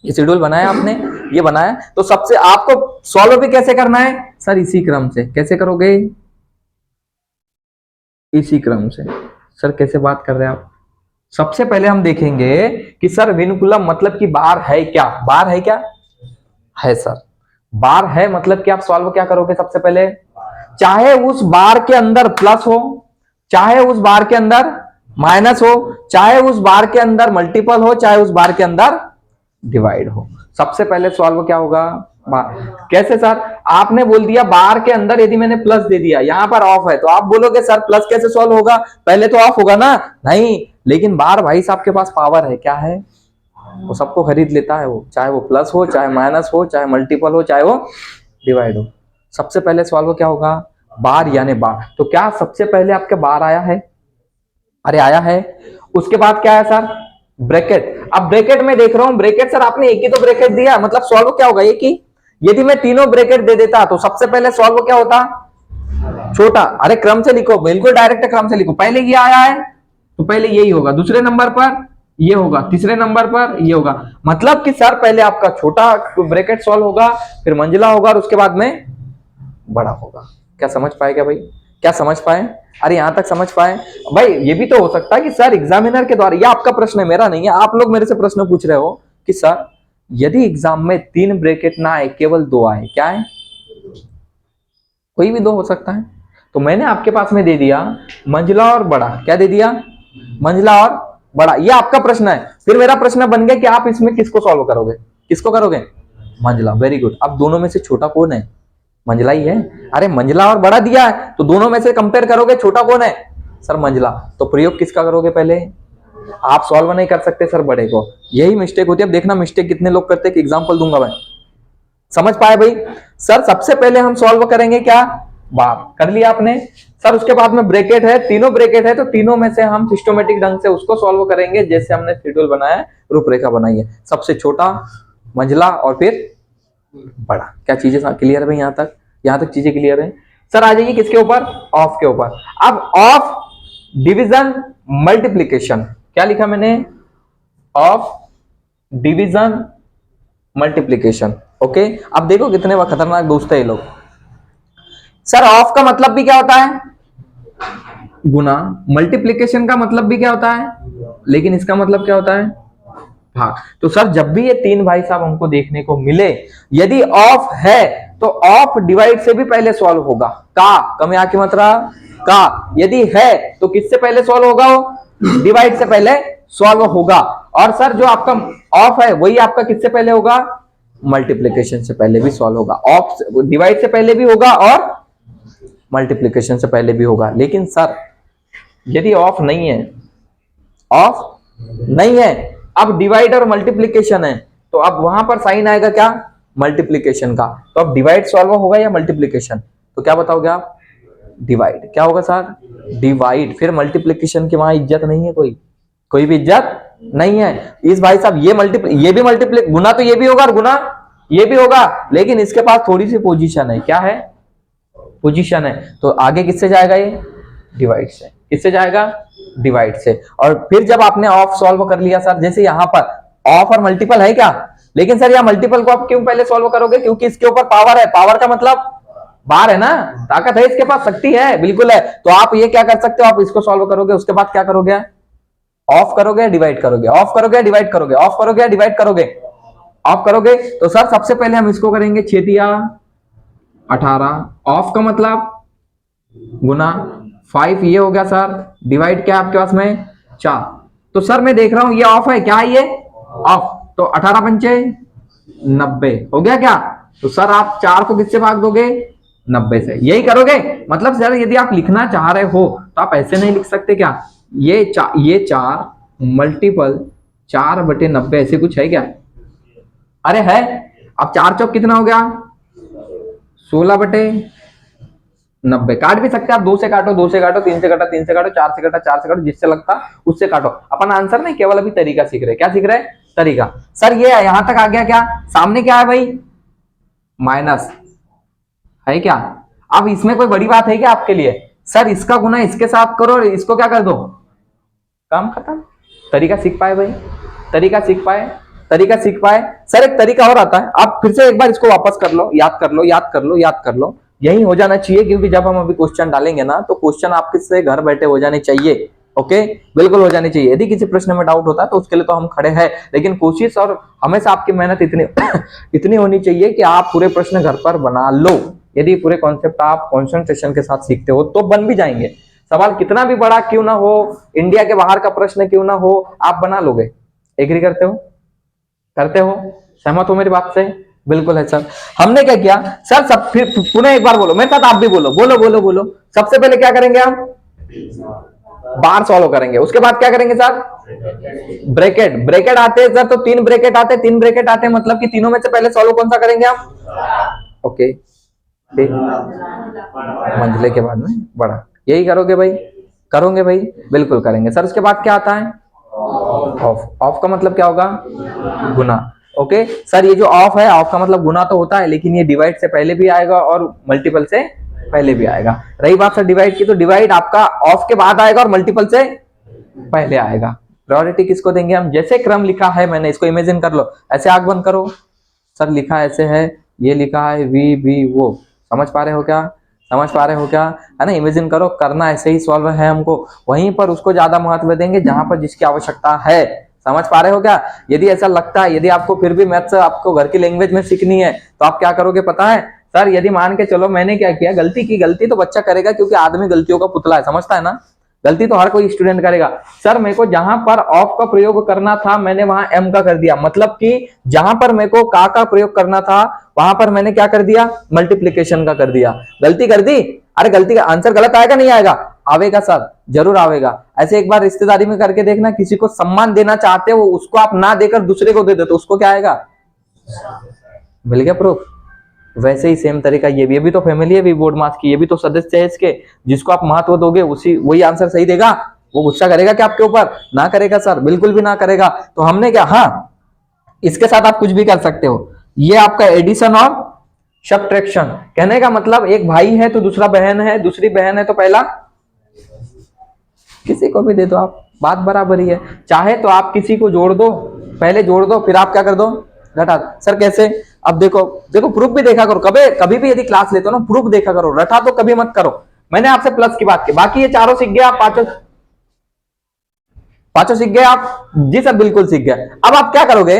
Speaker 1: ये शेड्यूल बनाया आपने, ये बनाया। तो सबसे आपको सॉल्व भी कैसे करना है? सर इसी क्रम से। कैसे करोगे? इसी क्रम से। सर कैसे बात कर रहे हैं आप? सबसे पहले हम देखेंगे कि सर विनकुलम मतलब कि बार है क्या? बार है क्या? है सर, बार है। मतलब कि आप सॉल्व क्या करोगे? सबसे पहले, चाहे उस बार के अंदर प्लस हो, चाहे उस बार के अंदर माइनस हो, चाहे उस बार के अंदर मल्टीपल हो, चाहे उस बार के अंदर डिवाइड हो, सबसे पहले सॉल्व क्या होगा? बार। कैसे सर? आपने बोल दिया बार के अंदर यदि मैंने प्लस दे दिया, यहां पर ऑफ है, तो आप बोलोगे सर प्लस कैसे सॉल्व होगा? पहले तो ऑफ होगा ना। नहीं, लेकिन बार भाई साहब के पास पावर है, क्या है? वो सबको खरीद लेता है, वो चाहे वो प्लस हो, चाहे माइनस हो, चाहे मल्टीपल हो, चाहे वो डिवाइड हो। सबसे पहले सॉल्व क्या होगा? बार यानी बार। तो क्या सबसे पहले आपके बार आया है? अरे आया है। उसके बाद क्या है सर? ब्रैकेट। अब ब्रैकेट में देख रहा हूं, ब्रैकेट सर आपने एक ही तो ब्रैकेट दिया, मतलब सॉल्व क्या होगा? एक ही। यदि मैं तीनों ब्रैकेट दे देता तो सबसे पहले सॉल्व क्या होता? छोटा। अरे क्रम से लिखो, बिल्कुल डायरेक्ट क्रम से लिखो। पहले ये आया है तो पहले यही होगा, दूसरे नंबर पर ये होगा, तीसरे नंबर पर ये होगा। मतलब कि सर पहले आपका छोटा ब्रैकेट सॉल्व होगा, फिर मंजिला होगा, और उसके बाद में बड़ा होगा। क्या समझ पाए क्या भाई? क्या समझ पाए? अरे यहां तक समझ पाए भाई? ये भी तो हो सकता है कि सर एग्जामिनर के द्वारा, ये आपका प्रश्न है, मेरा नहीं है, आप लोग मेरे से प्रश्न पूछ रहे हो कि सर यदि एग्जाम में 3 ब्रैकेट ना आए, केवल 2 आए, क्या है? कोई भी 2 हो सकता है। तो मैंने आपके पास में दे दिया मंजिला और बड़ा। क्या दे दिया? मंजिला और बड़ा। ये आपका प्रश्न है। फिर मेरा प्रश्न बन गया कि आप इसमें किसको सॉल्व करोगे? किसको करोगे? मंजिला। Very good. अब दोनों में से छोटा कौन है? मंजिला ही है। अरे मंजिला और बड़ा दिया है, तो दोनों में से कंपेयर करोगे, छोटा कौन है? सर मंजिला। तो प्रयोग किसका करोगे? पहले आप सॉल्व नहीं कर सकते सर बड़े को, यही मिस्टेक होती है। अब देखना मिस्टेक कितने लोग करते हैं कि एग्जाम्पल दूंगा मैं। समझ पाए भाई? सर सबसे पहले हम सॉल्व करेंगे क्या? बार। कर लिया आपने सर। उसके बाद में ब्रैकेट है, तीनों ब्रैकेट है, तो तीनों में से हम सिस्टमेटिक ढंग से उसको सॉल्व करेंगे, जैसे हमने शेड्यूल बनाया है, रूपरेखा बनाई है। सबसे छोटा, मंजिला और फिर बड़ा। क्या चीजें क्लियर है भाई? यहां तक चीजें क्लियर है? सर आ जाइए किसके ऊपर, ऑफ के ऊपर। अब ऑफ डिवीजन मल्टीप्लीकेशन, क्या लिखा मैंने, ऑफ डिवीजन मल्टीप्लीकेशन। ओके, अब देखो कितने खतरनाक दोस्त है ये लोग। सर ऑफ का मतलब भी क्या होता है, गुना, मल्टीप्लीकेशन का मतलब भी क्या होता है, लेकिन इसका मतलब क्या होता है, भाग। तो सर जब भी ये तीन भाई साहब हमको देखने को मिले, यदि ऑफ है तो ऑफ डिवाइड से भी पहले सॉल्व होगा, का कम आके मात्रा का, यदि है तो किससे पहले सॉल्व होगा, वो डिवाइड से पहले सॉल्व होगा। और सर जो आपका ऑफ है वही आपका किससे पहले होगा, मल्टीप्लीकेशन से पहले भी सॉल्व होगा। ऑफ डिवाइड से पहले भी होगा और मल्टीप्लीकेशन से पहले भी होगा। लेकिन सर यदि ऑफ नहीं है, ऑफ नहीं है, अब डिवाइड और मल्टीप्लीकेशन है, तो अब वहां पर साइन आएगा क्या, मल्टीप्लीकेशन का। तो अब डिवाइड सॉल्व होगा या मल्टीप्लीकेशन, तो क्या बताओगे आप, डिवाइड। क्या होगा सर, डिवाइड। फिर मल्टीप्लीकेशन की वहां इज्जत नहीं है, कोई भी इज्जत नहीं है। इस भाई साहब ये भी मल्टीप्ली, गुना तो ये भी होगा और गुना ये भी होगा, लेकिन इसके पास थोड़ी सी पोजीशन है। क्या है, पोजीशन है। तो आगे किससे जाएगा, ये डिवाइड से। किससे जाएगा, डिवाइड से। और फिर जब आपने ऑफ सॉल्व कर लिया सर, जैसे यहां पर ऑफ और मल्टीपल है क्या, लेकिन सर यहां मल्टीपल को आप क्यों पहले सॉल्व करोगे, क्योंकि इसके ऊपर पावर है। पावर का मतलब बार है ना, ताकत है इसके पास, शक्ति है, बिल्कुल है। तो आप ये क्या कर सकते हो, आप इसको सॉल्व करोगे, उसके बाद क्या करोगे, ऑफ करोगे, डिवाइड करोगे, ऑफ करोगे, डिवाइड करोगे, ऑफ करोगे, डिवाइड करोगे, ऑफ करोगे। तो सर सबसे पहले हम इसको करेंगे 6 18, ऑफ का मतलब गुना, 5 ये हो गया सर, डिवाइड क्या आपके पास में 4। तो सर मैं देख रहा हूं ये ऑफ है, क्या है ये ऑफ, तो 18 पंचे 90 हो गया क्या। तो सर आप 4 को किससे भाग दोगे, 90 से, यही करोगे। मतलब सर यदि आप लिखना चाह रहे हो तो आप ऐसे नहीं लिख सकते क्या, ये 4 मल्टीपल 4/90 ऐसे कुछ है क्या, अरे है। अब 4 चौक कितना हो गया, 16/90। काट भी सकते हैं आप, 2 से काटो, 2 से काटो, 3 से काटो, 3 से काटो, 4 से काटो, 4 से काटो, जिससे लगता उससे काटो। अपन आंसर नहीं, केवल अभी तरीका सीख रहे। क्या सीख रहे, तरीका। सर ये यहां तक आ गया, क्या सामने क्या है भाई, माइनस है क्या। अब इसमें कोई बड़ी बात है क्या आपके लिए, सर इसका गुना इसके साथ करो और इसको क्या कर दो, काम खत्म। तरीका सीख पाए भाई, तरीका सीख पाए, तरीका सीख पाए। सर एक तरीका और आता है, आप फिर से एक बार इसको वापस कर लो, याद कर लो, याद कर लो, याद कर लो। यही हो जाना चाहिए, क्योंकि जब हम अभी क्वेश्चन डालेंगे ना, तो क्वेश्चन आपके से घर बैठे हो जाने चाहिए। ओके, बिल्कुल हो जानी चाहिए। यदि किसी प्रश्न में डाउट होता है तो उसके लिए तो हम खड़े हैं, लेकिन कोशिश और हमेशा आपकी मेहनत इतनी इतनी होनी चाहिए कि आप पूरे प्रश्न घर पर बना लो। यदि पूरे कॉन्सेप्ट आप कंसंट्रेशन के साथ सीखते हो तो बन भी जाएंगे। सवाल कितना भी बड़ा क्यों ना हो, इंडिया के बाहर का प्रश्न क्यों ना हो, आप बना लोगे। एग्री करते हो, करते हो, सहमत हो मेरी बात से, बिल्कुल है सर। हमने क्या किया सर, सब फिर पुनः एक बार बोलो मेरे साथ, आप भी बोलो, बोलो बोलो बोलो। सबसे पहले क्या करेंगे हम, बार सॉल्व करेंगे। उसके बाद क्या करेंगे सर, ब्रैकेट। ब्रैकेट आते हैं सर तो 3 ब्रैकेट आते हैं, 3 ब्रैकेट आते हैं, मतलब कि तीनों में से पहले सॉल्व कौन सा करेंगे हम, ओके, ठीक, मंझले के बाद में बड़ा, यही करोगे भाई, करोगे भाई, बिल्कुल करेंगे सर। उसके बाद क्या आता है, ऑफ। ऑफ का मतलब क्या होगा, गुना। ओके सर, ये जो ऑफ है, ऑफ का मतलब गुना तो होता है, लेकिन ये डिवाइड से पहले भी आएगा और मल्टीपल से पहले भी आएगा। रही बात सर डिवाइड की, तो डिवाइड आपका ऑफ के बाद आएगा और मल्टीपल से पहले आएगा। प्रायोरिटी किसको देंगे हम, जैसे क्रम लिखा है मैंने, इसको इमेजिन कर लो। ऐसे आंख बंद करो सर, लिखा ऐसे है, ये लिखा है वी बी वो, समझ पा रहे हो क्या, समझ पा रहे हो क्या, है ना। इमेजिन करो, करना ऐसे ही सॉल्व है हमको, वहीं पर उसको ज्यादा महत्व देंगे जहां पर जिसकी आवश्यकता है। समझ पा रहे हो क्या। यदि ऐसा लगता है, यदि आपको फिर भी मैथ्स आपको घर की लैंग्वेज में सीखनी है, तो आप क्या करोगे पता है सर, यदि मान के चलो मैंने क्या किया, गलती की, गलती तो बच्चा करेगा क्योंकि आदमी गलतियों का पुतला है, समझता है ना। गलती तो हर कोई स्टूडेंट करेगा। सर मेरे को जहां पर ऑफ का प्रयोग करना था मैंने वहां एम का कर दिया, मतलब कि जहां पर मेरे को का प्रयोग करना था वहां पर मैंने क्या कर दिया, मल्टीप्लीकेशन का कर दिया। गलती कर दी, अरे गलती का आंसर गलत आएगा नहीं आएगा, आवेगा सर, जरूर आवेगा। ऐसे एक बार रिश्तेदारी में करके देखना, किसी को सम्मान देना चाहते हो, उसको आप ना देकर दूसरे को दे दो तो उसको क्या आएगा, मिल गया प्रूफ। वैसे ही सेम तरीका ये भी तो फैमिली है भी बोर्ड मास की, ये भी तो सदस्य है इसके, जिसको आप महत्व दोगे उसी वही आंसर सही देगा। वो गुस्सा करेगा क्या आपके ऊपर, ना करेगा सर, बिल्कुल भी ना करेगा। तो हमने क्या, हाँ इसके साथ आप कुछ भी कर सकते हो। ये आपका एडिशन और सब्ट्रैक्शन। कहने का मतलब एक भाई है तो दूसरा बहन है, दूसरी बहन है तो पहला, किसी को भी दे दो आप, बात बराबर ही है। चाहे तो आप किसी को जोड़ दो, पहले जोड़ दो, फिर आप क्या कर दो, घटा दो। सर कैसे? अब देखो देखो प्रूफ भी देखा करो, कभी कभी भी यदि क्लास लेते हो ना प्रूफ देखा करो, रटा तो कभी मत करो। मैंने आपसे प्लस की बात की, बाकी ये चारों सीख गए आप, पांचों पांचों सीख गए आप? जी सर बिल्कुल सीख गए। अब आप क्या करोगे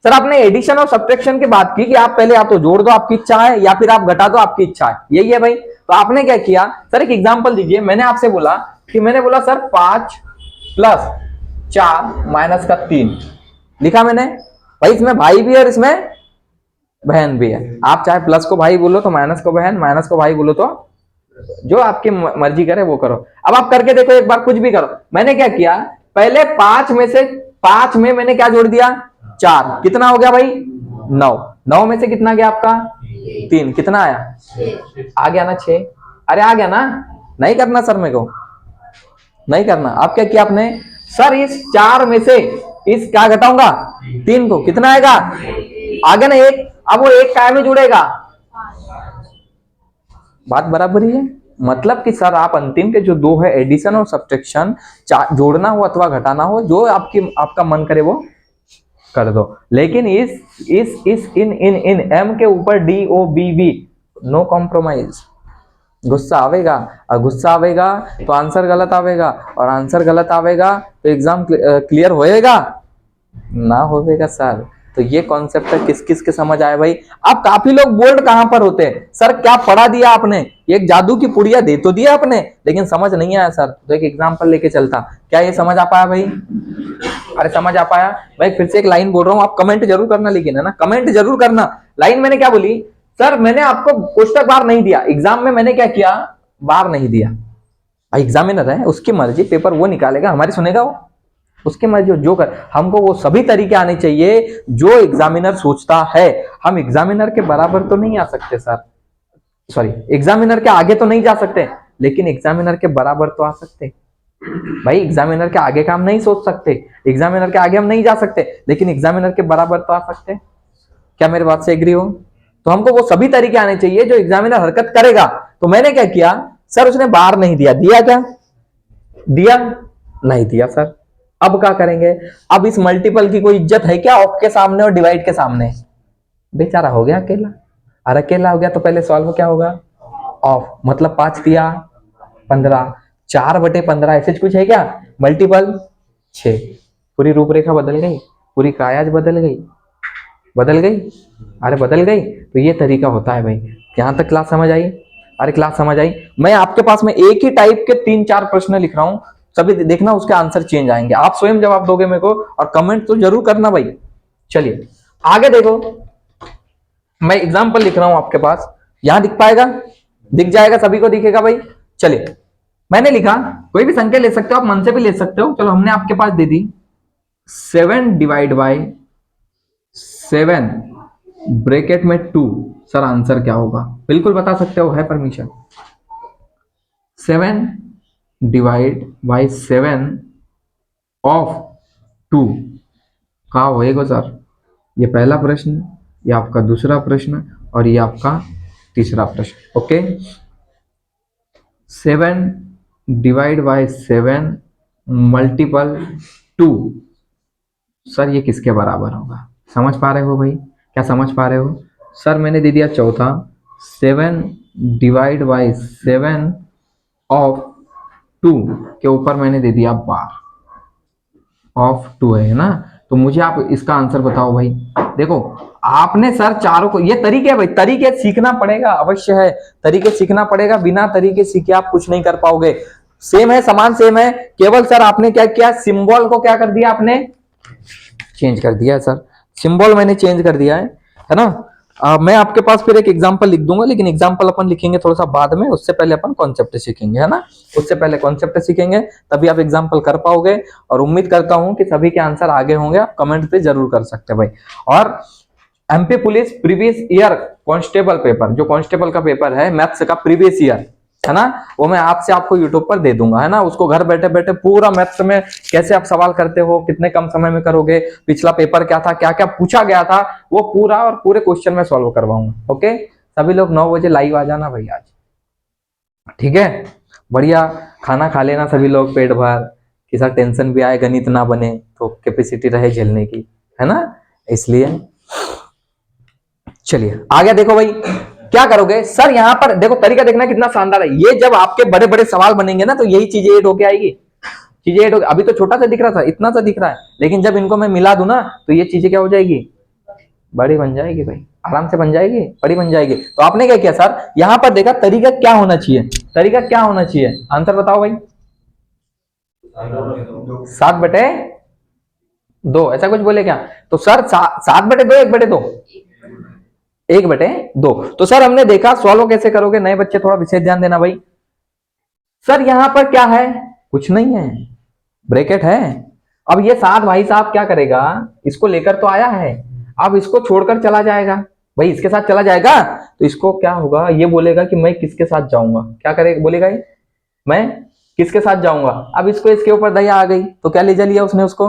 Speaker 1: सर, आपने एडिशन और सब्ट्रैक्शन की बात की कि आप पहले या तो जोड़ दो आपकी इच्छा है, या फिर आप घटा दो आपकी इच्छा है, यही है भाई। तो आपने क्या किया सर, एक एग्जांपल दीजिए। मैंने आपसे बोला कि मैंने बोला सर 5 प्लस 4 माइनस का 3 लिखा मैंने, भाई इसमें भाई भी है और इसमें बहन भी है। आप चाहे प्लस को भाई बोलो तो माइनस को बहन, माइनस को भाई बोलो तो जो आपकी मर्जी करे वो करो। अब आप करके देखो एक बार, कुछ भी करो। मैंने क्या किया, पहले 5 में से 5 में मैंने क्या जोड़ दिया, 4, कितना हो गया भाई 9। 9 में से कितना गया आपका 3, कितना आया आ गया ना 6। अरे आ गया ना, नहीं करना सर, मेरे को नहीं करना। आप क्या किया आपने सर, इस 4 में से इस क्या घटाऊंगा 3 को, कितना आएगा आ गया ना 1। अब वो 1 काय में जुड़ेगा, बात बराबर ही है। मतलब कि सर आप अंतिम के जो 2 है एडिशन और सब्ट्रैक्शन, जोड़ना हो अथवा घटाना हो, जो आपका मन करे वो कर दो। लेकिन इस इन एम के ऊपर D O B B, no compromise. गुस्सा आवेगा, और गुस्सा आवेगा तो आंसर गलत आवेगा, और आंसर गलत आवेगा तो एग्जाम क्लियर होएगा ना होएगा सर। तो ये कॉन्सेप्ट है, किस किस के समझ आए भाई? अब काफी लोग बोल्ड कहां पर होते हैं, सर क्या पढ़ा दिया आपने, एक जादू की पुड़िया दे तो दिया आपने, लेकिन समझ नहीं आया सर। तो एक एग्जांपल लेके चलता, क्या ये समझ आ पाया भाई? अरे समझ आ पाया भाई? फिर से एक लाइन बोल रहा हूं, आप कमेंट जरूर करना, लेकिन है ना, कमेंट जरूर करना। लाइन मैंने क्या बोली सर, मैंने आपको पुस्तक बार नहीं दिया एग्जाम में, मैंने क्या किया बार नहीं दिया। भाई एग्जामिनर है, उसकी मर्जी, पेपर वो निकालेगा, हमारी सुनेगा वो, उसके मर्जी जो कर। हमको वो सभी तरीके आने चाहिए जो एग्जामिनर सोचता है। हम एग्जामिनर के बराबर तो नहीं आ सकते सर, सॉरी एग्जामिनर के आगे तो नहीं जा सकते, लेकिन एग्जामिनर के बराबर तो आ सकते। भाई एग्जामिनर के आगे का हम नहीं सोच सकते, एग्जामिनर के आगे हम नहीं जा सकते, लेकिन एग्जामिनर के बराबर तो आ सकते। क्या मेरे बात से एग्री हो? तो हमको वो सभी तरीके आने चाहिए जो एग्जामिनर हरकत करेगा। तो मैंने क्या किया सर, उसने बार नहीं दिया, दिया क्या दिया नहीं दिया सर। अब क्या करेंगे, अब इस मल्टीपल की कोई इज्जत है क्या ऑफ के सामने और डिवाइड के सामने? बेचारा हो गया अकेला, और अकेला हो गया तो पहले सॉल्व क्या होगा, ऑफ, मतलब 5 दिया 15, 4/15 ऐसे कुछ है क्या, मल्टीपल 6। पूरी रूपरेखा बदल गई, पूरी कायाज बदल गई, बदल गई, अरे बदल गई। तो ये तरीका होता है भाई। यहां तक क्लास समझ आई? अरे क्लास समझ आई? मैं आपके पास में एक ही टाइप के 3-4 प्रश्न लिख रहा हूं, सभी देखना उसके आंसर चेंज आएंगे। आप स्वयं जवाब दोगे मेरे को, और कमेंट तो जरूर करना भाई। चलिए आगे देखो, मैं एग्जाम्पल लिख रहा हूं आपके पास, यहां दिख पाएगा, दिख जाएगा, सभी को दिखेगा भाई। चलिए मैंने लिखा, कोई भी संख्या ले सकते हो आप, मन से भी ले सकते हो। चलो हमने आपके पास दे दी 7 डिवाइड बाई 7 ब्रैकेट में 2। सर आंसर क्या होगा, बिल्कुल बता सकते हो, है परमिशन। 7 डिवाइड बाई 7 ऑफ 2 का होएगा सर? ये पहला प्रश्न, ये आपका दूसरा प्रश्न, और ये आपका तीसरा प्रश्न। Okay, 7 divide by 7 multiple 2, sir ये किसके बराबर होगा? समझ पा रहे हो भाई? क्या समझ पा रहे हो? सर मैंने दे दिया चौथा, 7 डिवाइड बाई 7 ऑफ 2 के ऊपर मैंने दे दिया बार ऑफ 2 है ना। तो मुझे आप इसका आंसर बताओ भाई। देखो आपने सर चारों को, ये तरीके भाई, तरीके सीखना पड़ेगा, अवश्य है, तरीके सीखना पड़ेगा, बिना तरीके सीखे आप कुछ नहीं कर पाओगे। सेम है, समान सेम है, केवल सर आपने क्या किया, सिंबल को क्या कर दिया आपने, चेंज कर दिया है सर, सिंबल मैंने चेंज कर दिया है ना। मैं आपके पास फिर एक एग्जांपल लिख दूंगा, लेकिन एग्जांपल अपन लिखेंगे थोड़ा सा बाद में, उससे पहले अपन कॉन्सेप्ट सीखेंगे, है ना। उससे पहले कॉन्सेप्ट सीखेंगे, तभी आप एग्जांपल कर पाओगे। और उम्मीद करता हूं कि सभी के आंसर आगे होंगे, आप कमेंट पे जरूर कर सकते हैं भाई। और MP police previous year constable paper, जो कांस्टेबल का पेपर है मैथ्स का प्रीवियस ईयर, है ना, वो मैं आपसे आपको यूट्यूब पर दे दूंगा, है ना। उसको घर बैठे बैठे पूरा मैथ्स में कैसे आप सवाल करते हो, कितने कम समय में करोगे, पिछला पेपर क्या था, क्या क्या पूछा गया था, वो पूरा और पूरे क्वेश्चन में सॉल्व करवाऊंगा। ओके, सभी लोग 9 बजे लाइव आ जाना भाई आज, ठीक है। बढ़िया खाना खा लेना सभी लोग पेट भर, कि सर टेंशन भी आए, गणित ना बने तो कैपेसिटी रहे झेलने की, है ना, इसलिए। चलिए आगे देखो भाई, क्या करोगे सर, यहाँ पर देखो तरीका देखना कितना शानदार है। ये जब आपके बड़े बड़े सवाल बनेंगे ना, तो यही चीजें ऐड होके आएगी, चीजें ऐड होगी। अभी तो छोटा सा दिख रहा था, इतना सा दिख रहा है, लेकिन जब इनको मैं मिला दूं ना, तो ये चीजें क्या हो जाएगी, बड़ी बन जाएगी भाई, आराम से बन जाएगी, बड़ी बन जाएगी। तो आपने क्या किया सर, यहाँ पर देखा तरीका क्या होना चाहिए, तरीका क्या होना चाहिए, आंसर बताओ भाई। 7/2, ऐसा कुछ बोले क्या, तो सर 7/2, 1/2, 1/2। तो सर हमने देखा सॉल्व कैसे करोगे, नए बच्चे थोड़ा विशेष ध्यान देना भाई। सर यहां पर क्या है, कुछ नहीं है, ब्रैकेट है। अब ये 7 भाई साहब क्या करेगा, इसको लेकर तो आया है, अब इसको छोड़कर चला जाएगा भाई, इसके साथ चला जाएगा, तो इसको क्या होगा, ये बोलेगा कि मैं किसके साथ जाऊंगा, क्या करेगा, बोलेगा ये मैं किसके साथ जाऊंगा। अब इसको इसके ऊपर दया आ गई, तो क्या ले जा लिया उसने, उसको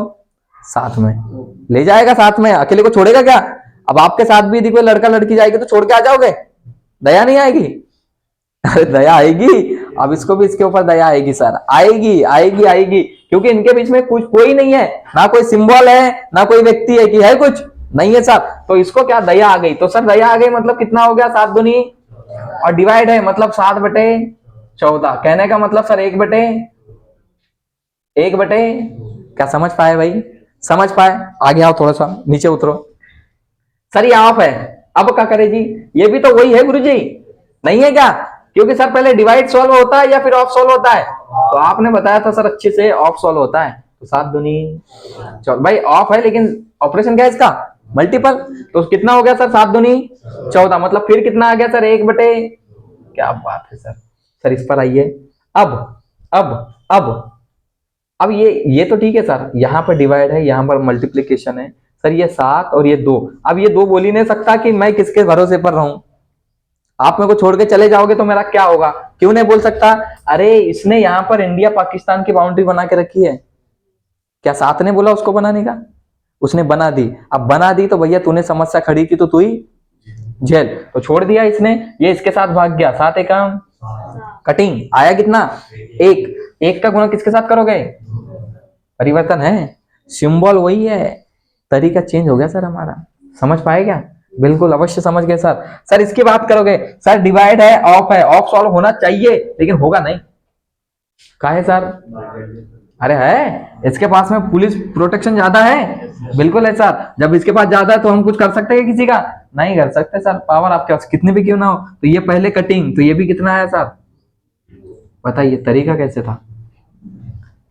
Speaker 1: साथ में ले जाएगा, साथ में, अकेले को छोड़ेगा क्या। अब आपके साथ भी यदि कोई लड़का लड़की जाएगी तो छोड़ के आ जाओगे, दया नहीं आएगी, अरे दया आएगी। अब इसको भी इसके ऊपर दया आएगी सर, आएगी आएगी आएगी, क्योंकि इनके बीच में कुछ कोई नहीं है, ना कोई सिंबल है, ना कोई व्यक्ति है कि है, कुछ नहीं है सर, तो इसको क्या दया आ गई। तो सर दया आ गई मतलब कितना हो गया, 7 दूनी, और डिवाइड है मतलब 7/14। कहने का मतलब सर 1/1, क्या समझ पाए भाई, समझ पाए, आगे आओ थोड़ा सा नीचे उतरो। सर ये ऑफ है, अब क्या करे जी, ये भी तो वही है गुरुजी, नहीं है क्या, क्योंकि सर पहले डिवाइड सॉल्व होता है या फिर ऑफ सॉल्व होता है, तो आपने बताया था सर अच्छे से ऑफ सॉल्व होता है। तो 7 दूनी 14 भाई, ऑफ है लेकिन ऑपरेशन क्या है इसका, मल्टीपल। तो कितना हो गया सर, 7 दूनी 14, मतलब फिर कितना आ गया सर, 1/, क्या बात है सर। सर इस पर आइए, अब अब अब अब ये तो ठीक है सर, यहाँ पर डिवाइड है, यहाँ पर मल्टीप्लीकेशन है सर, ये 7 और ये 2। अब ये 2 बोल ही नहीं सकता कि मैं किसके भरोसे पर रहूं, आप मेरे को छोड़ के चले जाओगे तो मेरा क्या होगा, क्यों नहीं बोल सकता, अरे इसने यहाँ पर इंडिया पाकिस्तान की बाउंड्री बना के रखी है, क्या 7 ने बोला उसको बनाने का, उसने बना दी। अब बना दी तो भैया तूने समस्या खड़ी की तो तू ही झेल, तो छोड़ दिया इसने, ये इसके साथ भाग गया, 7 एकम कटिंग, आया कितना, 1 का गुणा किसके साथ करोगे, परिवर्तन है, सिंबल वही है, तरीका चेंज हो गया सर हमारा, समझ पाए क्या, बिल्कुल अवश्य समझ गए सर। सर इसकी बात करोगे, सर डिवाइड है, ऑफ सॉल्व होना चाहिए लेकिन होगा नहीं, कहा है सर, अरे है इसके पास में पुलिस प्रोटेक्शन ज्यादा है, बिल्कुल है सर, जब इसके पास ज्यादा है तो हम कुछ कर सकते हैं किसी का, नहीं कर सकते सर, पावर आपके पास कितनी भी क्यों ना हो। तो ये पहले कटिंग, तो ये भी कितना है सर, बताइए तरीका कैसे था,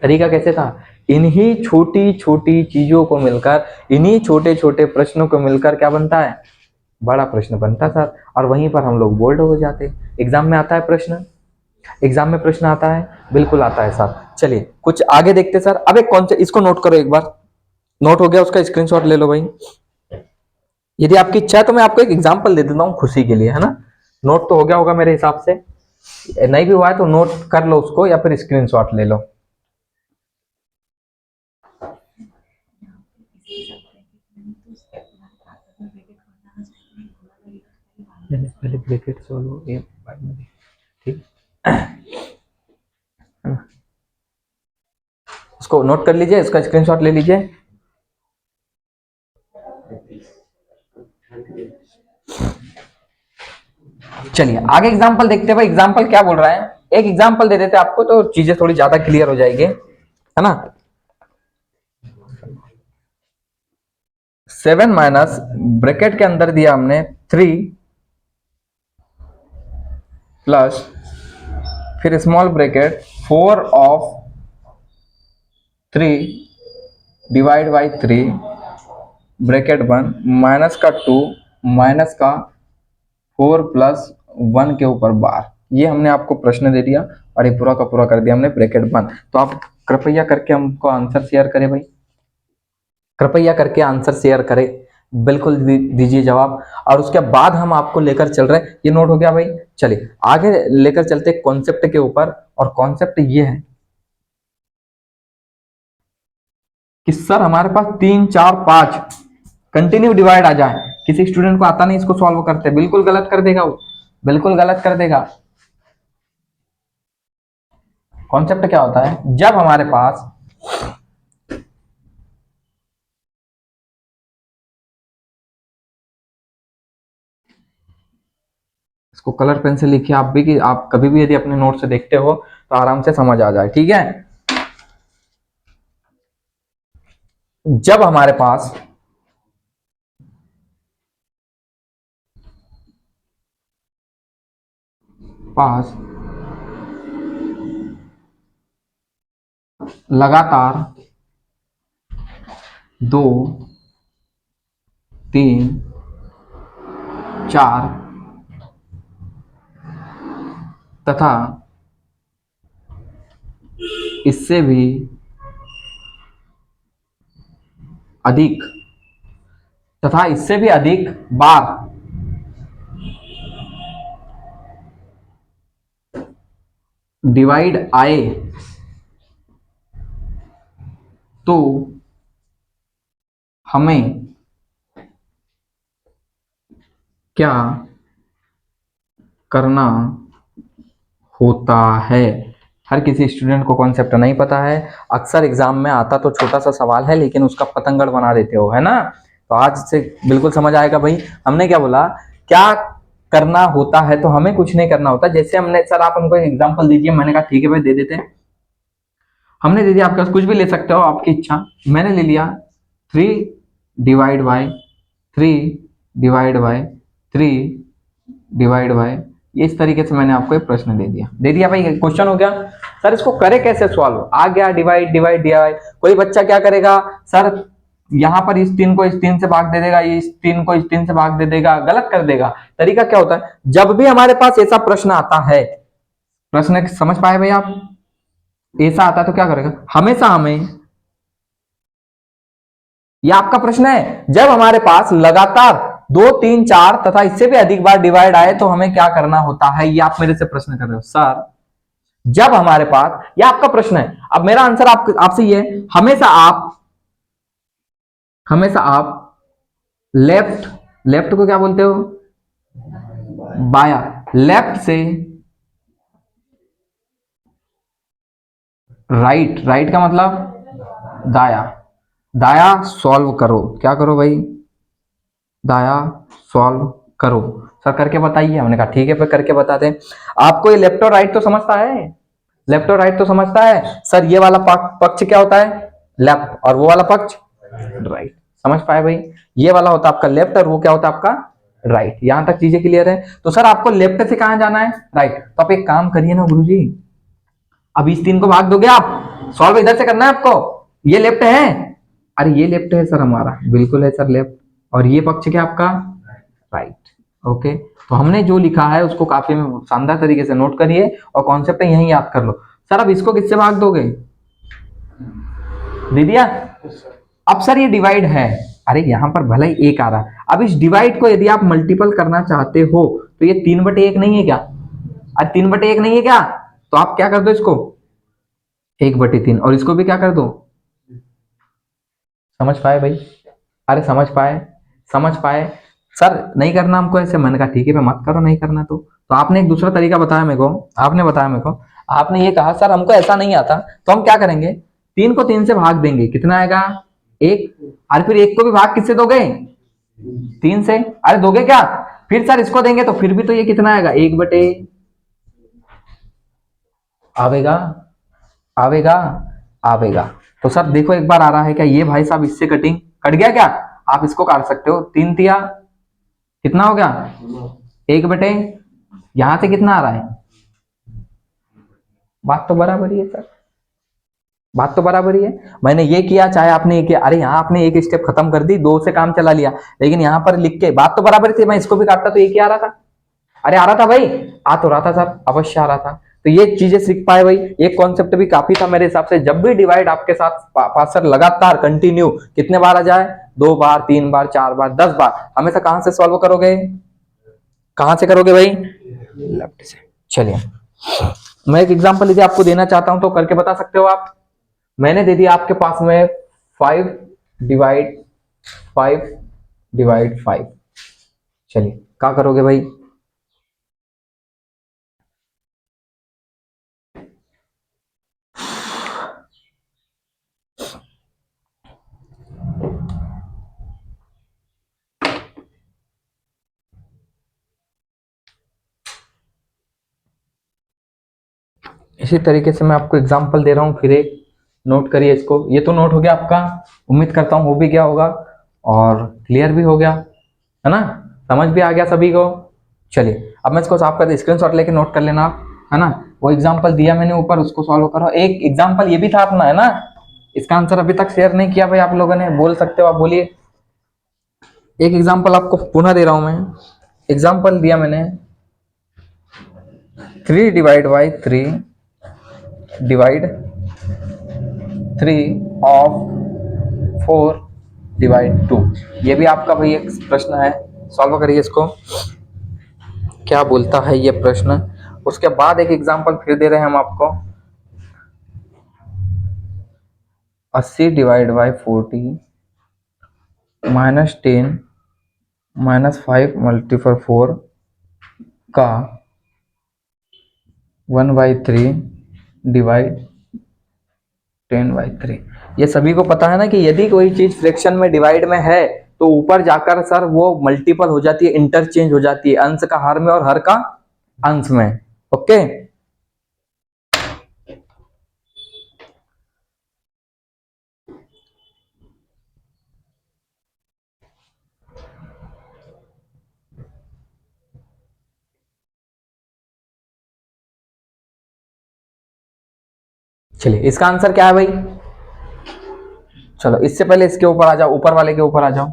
Speaker 1: तरीका कैसे था, इन्हीं छोटी छोटी चीजों को मिलकर, इन्हीं छोटे छोटे प्रश्नों को मिलकर क्या बनता है, बड़ा प्रश्न बनता सर, और वहीं पर हम लोग बोल्ड हो जाते। एग्जाम में आता है प्रश्न, एग्जाम में प्रश्न आता है, बिल्कुल आता है सर। चलिए कुछ आगे देखते सर। अब एक कॉन्सेप्ट इसको नोट करो एक बार, नोट हो गया उसका स्क्रीनशॉट ले लो भाई, यदि आपकी इच्छा है तो मैं आपको एक एग्जाम्पल दे देता हूँ खुशी के लिए, है ना। नोट तो हो गया होगा मेरे हिसाब से, नहीं भी हुआ है तो नोट कर लो उसको या फिर स्क्रीनशॉट ले लो। पहले ब्रैकेट सॉल्व हो, ये बाद में, ठीक उसको नोट कर लीजिए, इसका स्क्रीनशॉट ले लीजिए। चलिए आगे एग्जांपल देखते हैं भाई, एग्जांपल क्या बोल रहा है, एक एग्जांपल दे देते हैं आपको तो चीजें थोड़ी ज्यादा क्लियर हो जाएगी, है ना। 7 माइनस ब्रैकेट के अंदर दिया हमने 3 प्लस फिर small bracket 4 of 3 divide by 3 bracket 1 minus का 2 माइनस का 4 प्लस 1 के ऊपर बार, ये हमने आपको प्रश्न दे दिया और ये पूरा का पूरा कर दिया हमने ब्रैकेट 1। तो आप कृपया करके हमको आंसर शेयर करें भाई, कृपया करके आंसर शेयर करें, बिल्कुल दीजिए जवाब, और उसके बाद हम आपको लेकर चल रहे हैं। ये नोट हो गया भाई। चलिए आगे लेकर चलते कॉन्सेप्ट के ऊपर, और कॉन्सेप्ट ये है कि सर हमारे पास 3 4 5 कंटिन्यू डिवाइड आ जाए, किसी स्टूडेंट को आता नहीं इसको सॉल्व करते, बिल्कुल गलत कर देगा वो, बिल्कुल गलत कर देगा। कॉन्सेप्ट क्या होता है, जब हमारे पास इसको कलर पेन से लिखिए आप भी, कि आप कभी भी यदि अपने नोट से देखते हो तो आराम से समझ आ जाए, ठीक है। जब हमारे पास लगातार 2 3 4 तथा इससे भी अधिक बार डिवाइड आए तो हमें क्या करना होता है। हर किसी स्टूडेंट को कॉन्सेप्ट नहीं पता है, अक्सर एग्जाम में आता तो छोटा सा सवाल है लेकिन उसका पतंगड़ बना देते हो, है ना। तो आज से बिल्कुल समझ आएगा भाई। हमने क्या बोला, क्या करना होता है, तो हमें कुछ नहीं करना होता। जैसे हमने, सर आप हमको एग्जांपल दीजिए, मैंने कहा ठीक है भाई दे देते हैं। हमने दे दिया, आपके पास कुछ भी ले सकते हो, आपकी इच्छा। मैंने ले लिया 3 divide by 3 divide by 3 divide by, ये इस तरीके से मैंने आपको एक प्रश्न दे दिया भाई, क्वेश्चन हो गया। सर इसको करे कैसे सॉल्व, आ गया डिवाइड डिवाइड दिया है। कोई बच्चा क्या करेगा, सर यहां पर इस 3 को इस 3 से भाग दे देगा, ये इस 3 को इस 3 से भाग दे देगा, गलत कर देगा। तरीका क्या होता है, जब भी हमारे पास ऐसा प्रश्न आता है, प्रश्न समझ पाए भाई आप, ऐसा आता है तो क्या करेगा, हमेशा हमें, यह आपका प्रश्न है, जब हमारे पास लगातार 2 3 4 तथा इससे भी अधिक बार डिवाइड आए तो हमें क्या करना होता है। ये आप मेरे से प्रश्न कर रहे हो सर, जब हमारे पास, यह आपका प्रश्न है। अब मेरा आंसर आपसे ये है, हमेशा आप लेफ्ट को क्या बोलते हो, बाया, लेफ्ट से राइट का मतलब दाया सॉल्व करो। क्या करो भाई, दाया सॉल्व करो। सर करके बताइए, हमने कहा ठीक है फिर करके बताते हैं। आपको ये लेफ्ट और राइट तो समझता है, लेफ्ट और राइट तो समझता है। सर ये वाला पक्ष क्या होता है, लेफ्ट, और वो वाला पक्ष राइट। समझ पाए भाई, ये वाला होता है आपका लेफ्ट और वो क्या होता है आपका राइट। यहां तक चीजें क्लियर है। तो सर आपको लेफ्ट से कहां जाना है, राइट। तो आप एक काम करिए ना गुरुजी, अब इस 3 को भाग दोगे आप, सॉल्व इधर से करना है आपको। ये लेफ्ट है, अरे ये लेफ्ट है सर हमारा, बिल्कुल है सर लेफ्ट, और ये पक्ष क्या आपका राइट। ओके, तो हमने जो लिखा है उसको काफी शानदार तरीके से नोट करिए और कॉन्सेप्ट यही याद कर लो। सर अब इसको किससे भाग दोगे, दे दिया। अब सर ये डिवाइड है, अरे यहां पर भले ही 1 आ रहा है, अब इस डिवाइड को यदि आप मल्टीपल करना चाहते हो तो ये 3/1 नहीं है क्या, अरे 3/1 नहीं है क्या, तो आप क्या कर दो इसको 1/3, और इसको भी क्या कर दो। समझ पाए भाई, अरे समझ पाए। सर नहीं करना हमको ऐसे, मैंने कहा ठीक है मत करो, नहीं करना तो आपने एक दूसरा तरीका बताया मेरे को, आपने ये कहा सर हमको ऐसा नहीं आता, तो हम क्या करेंगे, 3 को 3 से भाग देंगे, कितना आएगा 1, अरे फिर 1 को भी भाग किससे दोगे, 3 से, अरे दोगे क्या, फिर सर इसको देंगे तो फिर भी तो ये कितना आएगा 1/, आवेगा। तो सर देखो एक बार आ रहा है क्या, ये भाई साहब इससे कट गया क्या, आप इसको काट सकते हो, 3 तिया कितना हो गया 1/, यहां से कितना आ रहा है, बात तो बराबर ही है सर, बात तो बराबर ही है। मैंने ये किया चाहे आपने ये किया, अरे यहाँ आपने एक स्टेप खत्म कर दी, 2 से काम चला लिया, लेकिन यहाँ पर लिख के बात तो बराबर थी, मैं इसको भी काटता तो एक ही आ रहा था, अरे आ रहा था भाई, आ तो रहा था सर, अवश्य आ रहा था। तो ये चीजें सीख पाए भाई, एक कॉन्सेप्ट भी काफी था मेरे हिसाब से। जब भी डिवाइड आपके साथ पास सर लगातार कंटिन्यू कितने बार आ जाए, 2 बार 3 बार 4 बार 10 बार, हमेशा कहां से सॉल्व करोगे, कहां से करोगे भाई, लेफ्ट से। चलिए मैं एक एग्जांपल यदि आपको देना चाहता हूं तो करके बता सकते हो आप। मैंने दे दिया आपके पास में 5/5 चलिए क्या करोगे भाई? इसी तरीके से मैं आपको एग्जांपल दे रहा हूं, फिर एक नोट करिए इसको। ये तो नोट हो गया आपका, उम्मीद करता हूं हो भी गया होगा और क्लियर भी हो गया है ना, समझ भी आ गया सभी को। चलिए अब मैं इसको साफ कर स्क्रीनशॉट लेके नोट कर लेना आप, है ना। वो एग्जांपल दिया मैंने ऊपर, उसको सॉल्व करो। एक एग्जांपल ये भी था अपना, है ना। इसका आंसर अभी तक शेयर नहीं किया भाई आप लोगों ने, बोल सकते हो आप, बोलिए। एक एग्जांपल आपको पुनः दे रहा हूं मैं। एग्जांपल दिया मैंने 3/3 डिवाइड 3/4 ये भी आपका भाई एक प्रश्न है, सॉल्व करिए इसको, क्या बोलता है ये प्रश्न। उसके बाद एक एग्जांपल फिर दे रहे हैं हम आपको, 80/40 -10 -5 × 4 का 1/3 डिवाइड 10/3। ये सभी को पता है ना कि यदि कोई चीज फ्रैक्शन में डिवाइड में है तो ऊपर जाकर सर वो मल्टीपल हो जाती है, इंटरचेंज हो जाती है, अंश का हर में और हर का अंश में। ओके चलिए इसका आंसर क्या है भाई? चलो इससे पहले इसके ऊपर आ जाओ, ऊपर वाले के ऊपर आ जाओ।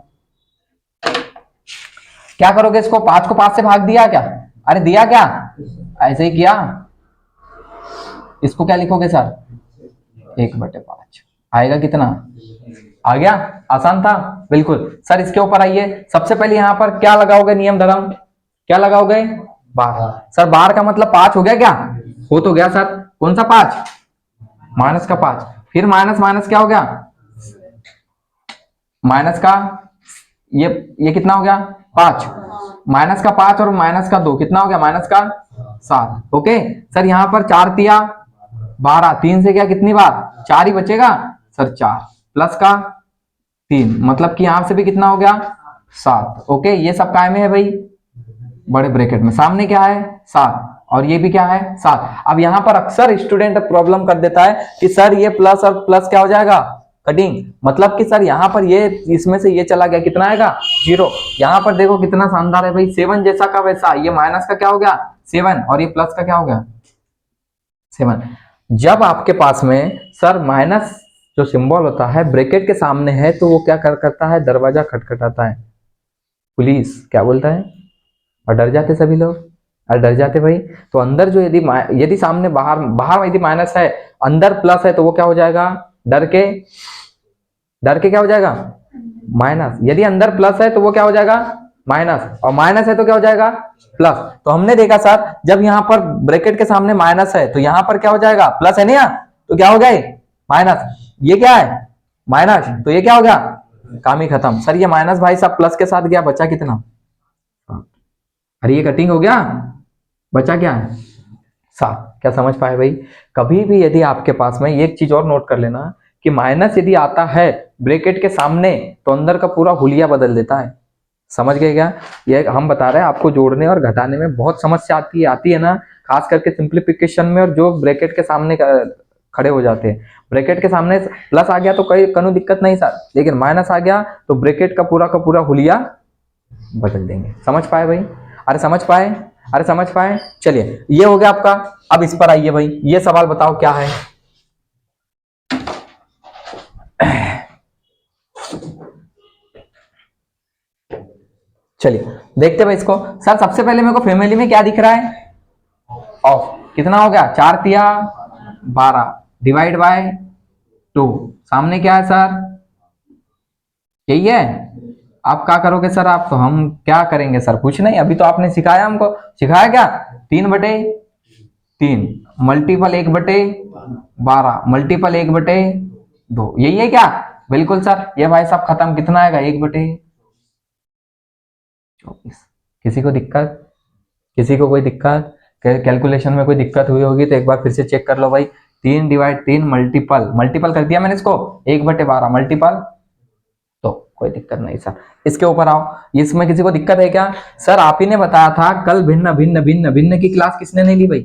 Speaker 1: क्या करोगे? इसको 5 को 5 से भाग दिया क्या? अरे दिया क्या? ऐसे ही किया। इसको क्या लिखोगे सर? 1/5 आएगा कितना? आ गया, आसान था बिल्कुल। सर इसके ऊपर आइए, सबसे पहले यहां पर क्या लगाओगे नियम धर्म, क्या लगाओगे? बार। सर बार का मतलब 5 हो गया क्या? हो तो गया सर, कौन सा 5? माइनस का 5। फिर माइनस माइनस क्या हो गया? माइनस का ये कितना हो गया? 5। माइनस का 5 और माइनस का 2 कितना हो गया? माइनस का 7। ओके सर यहाँ पर 4 तिया 12, 3 से क्या कितनी बार? 4 ही बचेगा सर, 4 प्लस का 3, मतलब कि यहां से भी कितना हो गया? 7। ओके ये सब काय में है भाई? बड़े ब्रैकेट में। सामने क्या है? 7 और ये भी क्या है? 7। अब यहां पर अक्सर स्टूडेंट प्रॉब्लम कर देता है कि सर ये प्लस और प्लस क्या हो जाएगा? कटिंग, मतलब कि सर यहाँ पर ये इसमें से ये चला गया, कितना आएगा? 0। यहाँ पर देखो कितना शानदार है भाई, 7 जैसा का वैसा। ये माइनस का क्या हो गया? 7 और ये प्लस का क्या हो गया? 7। जब आपके पास में सर माइनस जो सिंबल होता है ब्रैकेट के सामने है तो वो क्या करता है? दरवाजा खटखटाता है, पुलिस क्या बोलता है, और डर जाते सभी लोग, और डर जाते भाई। तो अंदर जो यदि सामने बाहर बाहर यदि माइनस है, अंदर प्लस है, तो वो क्या हो जाएगा? डर के क्या हो जाएगा? माइनस। यदि अंदर प्लस है तो वो क्या हो जाएगा? माइनस, और माइनस है तो क्या हो जाएगा? प्लस। तो हमने देखा सर जब यहाँ पर ब्रैकेट के सामने माइनस है तो यहाँ पर क्या हो जाएगा? प्लस है ना, तो क्या हो गया? माइनस। ये क्या है? माइनस, तो ये क्या हो गया? काम ही खत्म। सर ये माइनस भाई साहब प्लस के साथ गया, बचा कितना? अरे ये कटिंग हो गया, बचा क्या है? 7। क्या समझ पाए भाई? कभी भी यदि आपके पास में एक चीज और नोट कर लेना कि माइनस यदि आता है ब्रैकेट के सामने तो अंदर का पूरा हुलिया बदल देता है। समझ गए क्या? ये हम बता रहे हैं आपको, जोड़ने और घटाने में बहुत समस्या आती है ना, खास करके सिंप्लीफिकेशन में, और जो ब्रैकेट के सामने खड़े हो जाते हैं। ब्रैकेट के सामने प्लस आ गया तो कोई कनु दिक्कत नहीं सर, लेकिन माइनस आ गया तो ब्रैकेट का पूरा हुलिया बदल देंगे। समझ पाए भाई? अरे समझ पाए, अरे समझ पाए। चलिए ये हो गया आपका। अब इस पर आइए भाई, ये सवाल बताओ क्या है। चलिए देखते भाई इसको। सर सबसे पहले मेरे को फैमिली में क्या दिख रहा है? ऑफ। कितना हो गया? 4 तिया 12 डिवाइड बाय 2। सामने क्या है सर? यही है। आप क्या करोगे सर? आप तो हम क्या करेंगे सर? कुछ नहीं, अभी तो आपने सिखाया हमको। सिखाया क्या? 3/3 मल्टीपल 1/12 मल्टीपल 1/2, यही है क्या? बिल्कुल सर। ये भाई साहब खत्म, कितना आएगा? 1/24। किसी को दिक्कत? किसी को कोई दिक्कत? कैलकुलेशन में कोई दिक्कत हुई होगी तो एक बार फिर से चेक कर लो भाई। 3/3 मल्टीपल मल्टीपल कर दिया मैंने इसको, 1/12 मल्टीपल, तो कोई दिक्कत नहीं सर। इसके ऊपर आओ, इसमें किसी को दिक्कत है क्या? सर आप ही ने बताया था कल भिन्न भिन्न भिन्न भिन्न की क्लास किसने नहीं ली भाई?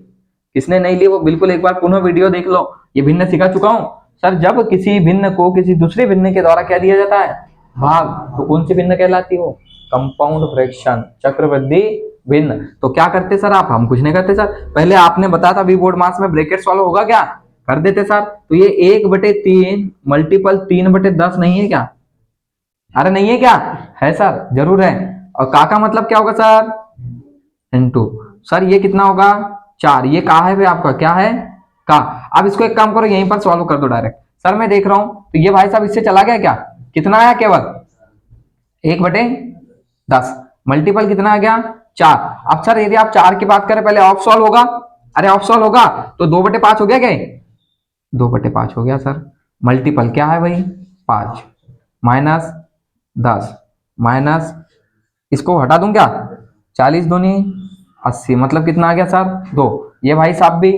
Speaker 1: किसने नहीं ली वो बिल्कुल एक बार पुनः वीडियो देख लो। ये भिन्न सिखा चुका हूं सर। जब किसी भिन्न को किसी दूसरे भिन्न के द्वारा क्या दिया जाता है? भाग। तो कौन सी भिन्न कहलाती हो? कंपाउंड फ्रैक्शन, चक्रवृद्धि भिन्न। तो क्या करते सर आप? हम कुछ नहीं करते सर। पहले आपने बताया था बी बोर्ड मास में ब्रैकेट सॉल्व होगा क्या? कर देते सर। तो ये 1/3 मल्टीपल 3/10 नहीं है क्या? अरे नहीं है क्या? है सर, जरूर है। और का मतलब क्या होगा सर? इनटू। सर ये कितना होगा? 4। ये का है भाई आपका? क्या है? का। अब इसको एक काम करो, यहीं पर सॉल्व कर दो डायरेक्ट। सर मैं देख रहा हूं तो ये भाई साहब इससे चला गया क्या? कितना आया? केवल 1/10 मल्टीपल कितना आ गया? 4। अब सर यदि आप 4 की बात करें, पहले ऑफ सॉल्व होगा। अरे ऑफ सॉल्व होगा तो 2/5 हो गया क्या? 2/5 हो गया सर। मल्टीपल क्या है भाई? 5 माइनस 10 माइनस, इसको हटा दूं क्या? 40 दूनी 80, मतलब कितना आ गया सर? 2। ये भाई साहब भी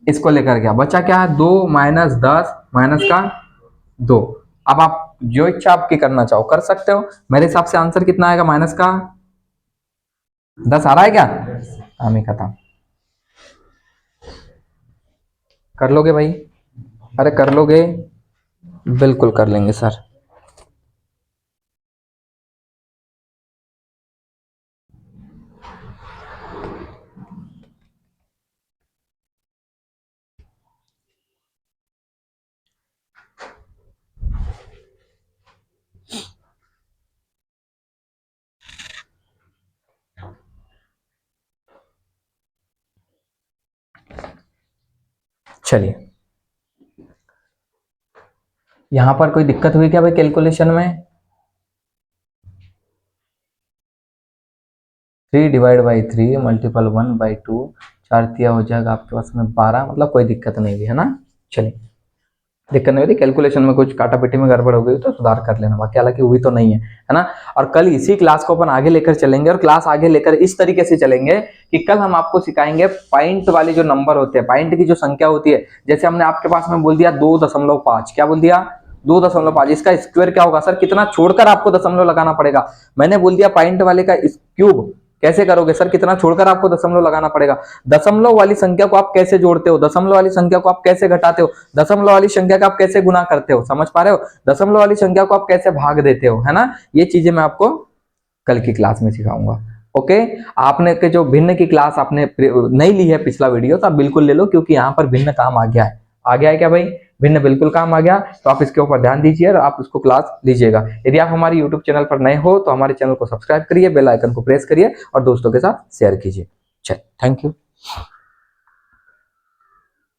Speaker 1: इसको लेकर गया, बचा क्या है? 2 माइनस 10 माइनस का 2। अब आप जो इच्छा आपकी करना चाहो कर सकते हो। मेरे हिसाब से आंसर कितना आएगा? माइनस का 10 आ रहा है क्या? हम ही खत्म। कर लोगे भाई? अरे कर लोगे? बिल्कुल कर लेंगे सर। चलिए, यहां पर कोई दिक्कत हुई क्या भाई कैलकुलेशन में? 3/3 मल्टीपल 1/2, 4 तिया हो जाएगा आपके पास में 12, मतलब कोई दिक्कत नहीं हुई है ना? चलिए, दिक्कत नहीं हुई थी। कैलकुलेशन में कुछ काटा पिटी में गड़बड़ हो गई तो सुधार कर लेना, बाकी हालांकि हुई तो नहीं है ना? और कल इसी क्लास को अपन आगे लेकर चलेंगे, और क्लास आगे लेकर इस तरीके से चलेंगे कि कल हम आपको सिखाएंगे पॉइंट वाले जो नंबर होते हैं, पॉइंट की जो संख्या होती है। जैसे हमने आपके पास में बोल दिया 2.5, क्या बोल दिया? 2.5। इसका स्क्वायर क्या होगा सर? कितना छोड़कर आपको दशमलव लगाना पड़ेगा? मैंने बोल दिया पॉइंट वाले का क्यूब। कैसे करोगे सर? कितना छोड़कर आपको दशमलव लगाना पड़ेगा? दशमलव वाली संख्या को आप कैसे जोड़ते हो? दशमलव वाली संख्या को आप कैसे घटाते हो? दशमलव वाली संख्या का आप कैसे गुना करते हो? समझ पा रहे हो? दशमलव वाली संख्या को आप कैसे भाग देते हो, है ना? ये चीजें मैं आपको कल की क्लास में सिखाऊंगा। ओके। आपने के जो भिन्न की क्लास आपने नहीं ली है पिछला वीडियो, तो आप बिल्कुल ले लो, क्योंकि यहाँ पर भिन्न काम आ गया है। आ गया है क्या भाई? भिन्न बिल्कुल काम आ गया। तो आप इसके ऊपर ध्यान दीजिए और आप उसको क्लास लीजिएगा। यदि आप हमारे यूट्यूब चैनल पर नए हो तो हमारे चैनल को सब्सक्राइब करिए, बेल आइकन को प्रेस करिए और दोस्तों के साथ शेयर कीजिए। चल, थैंक यू।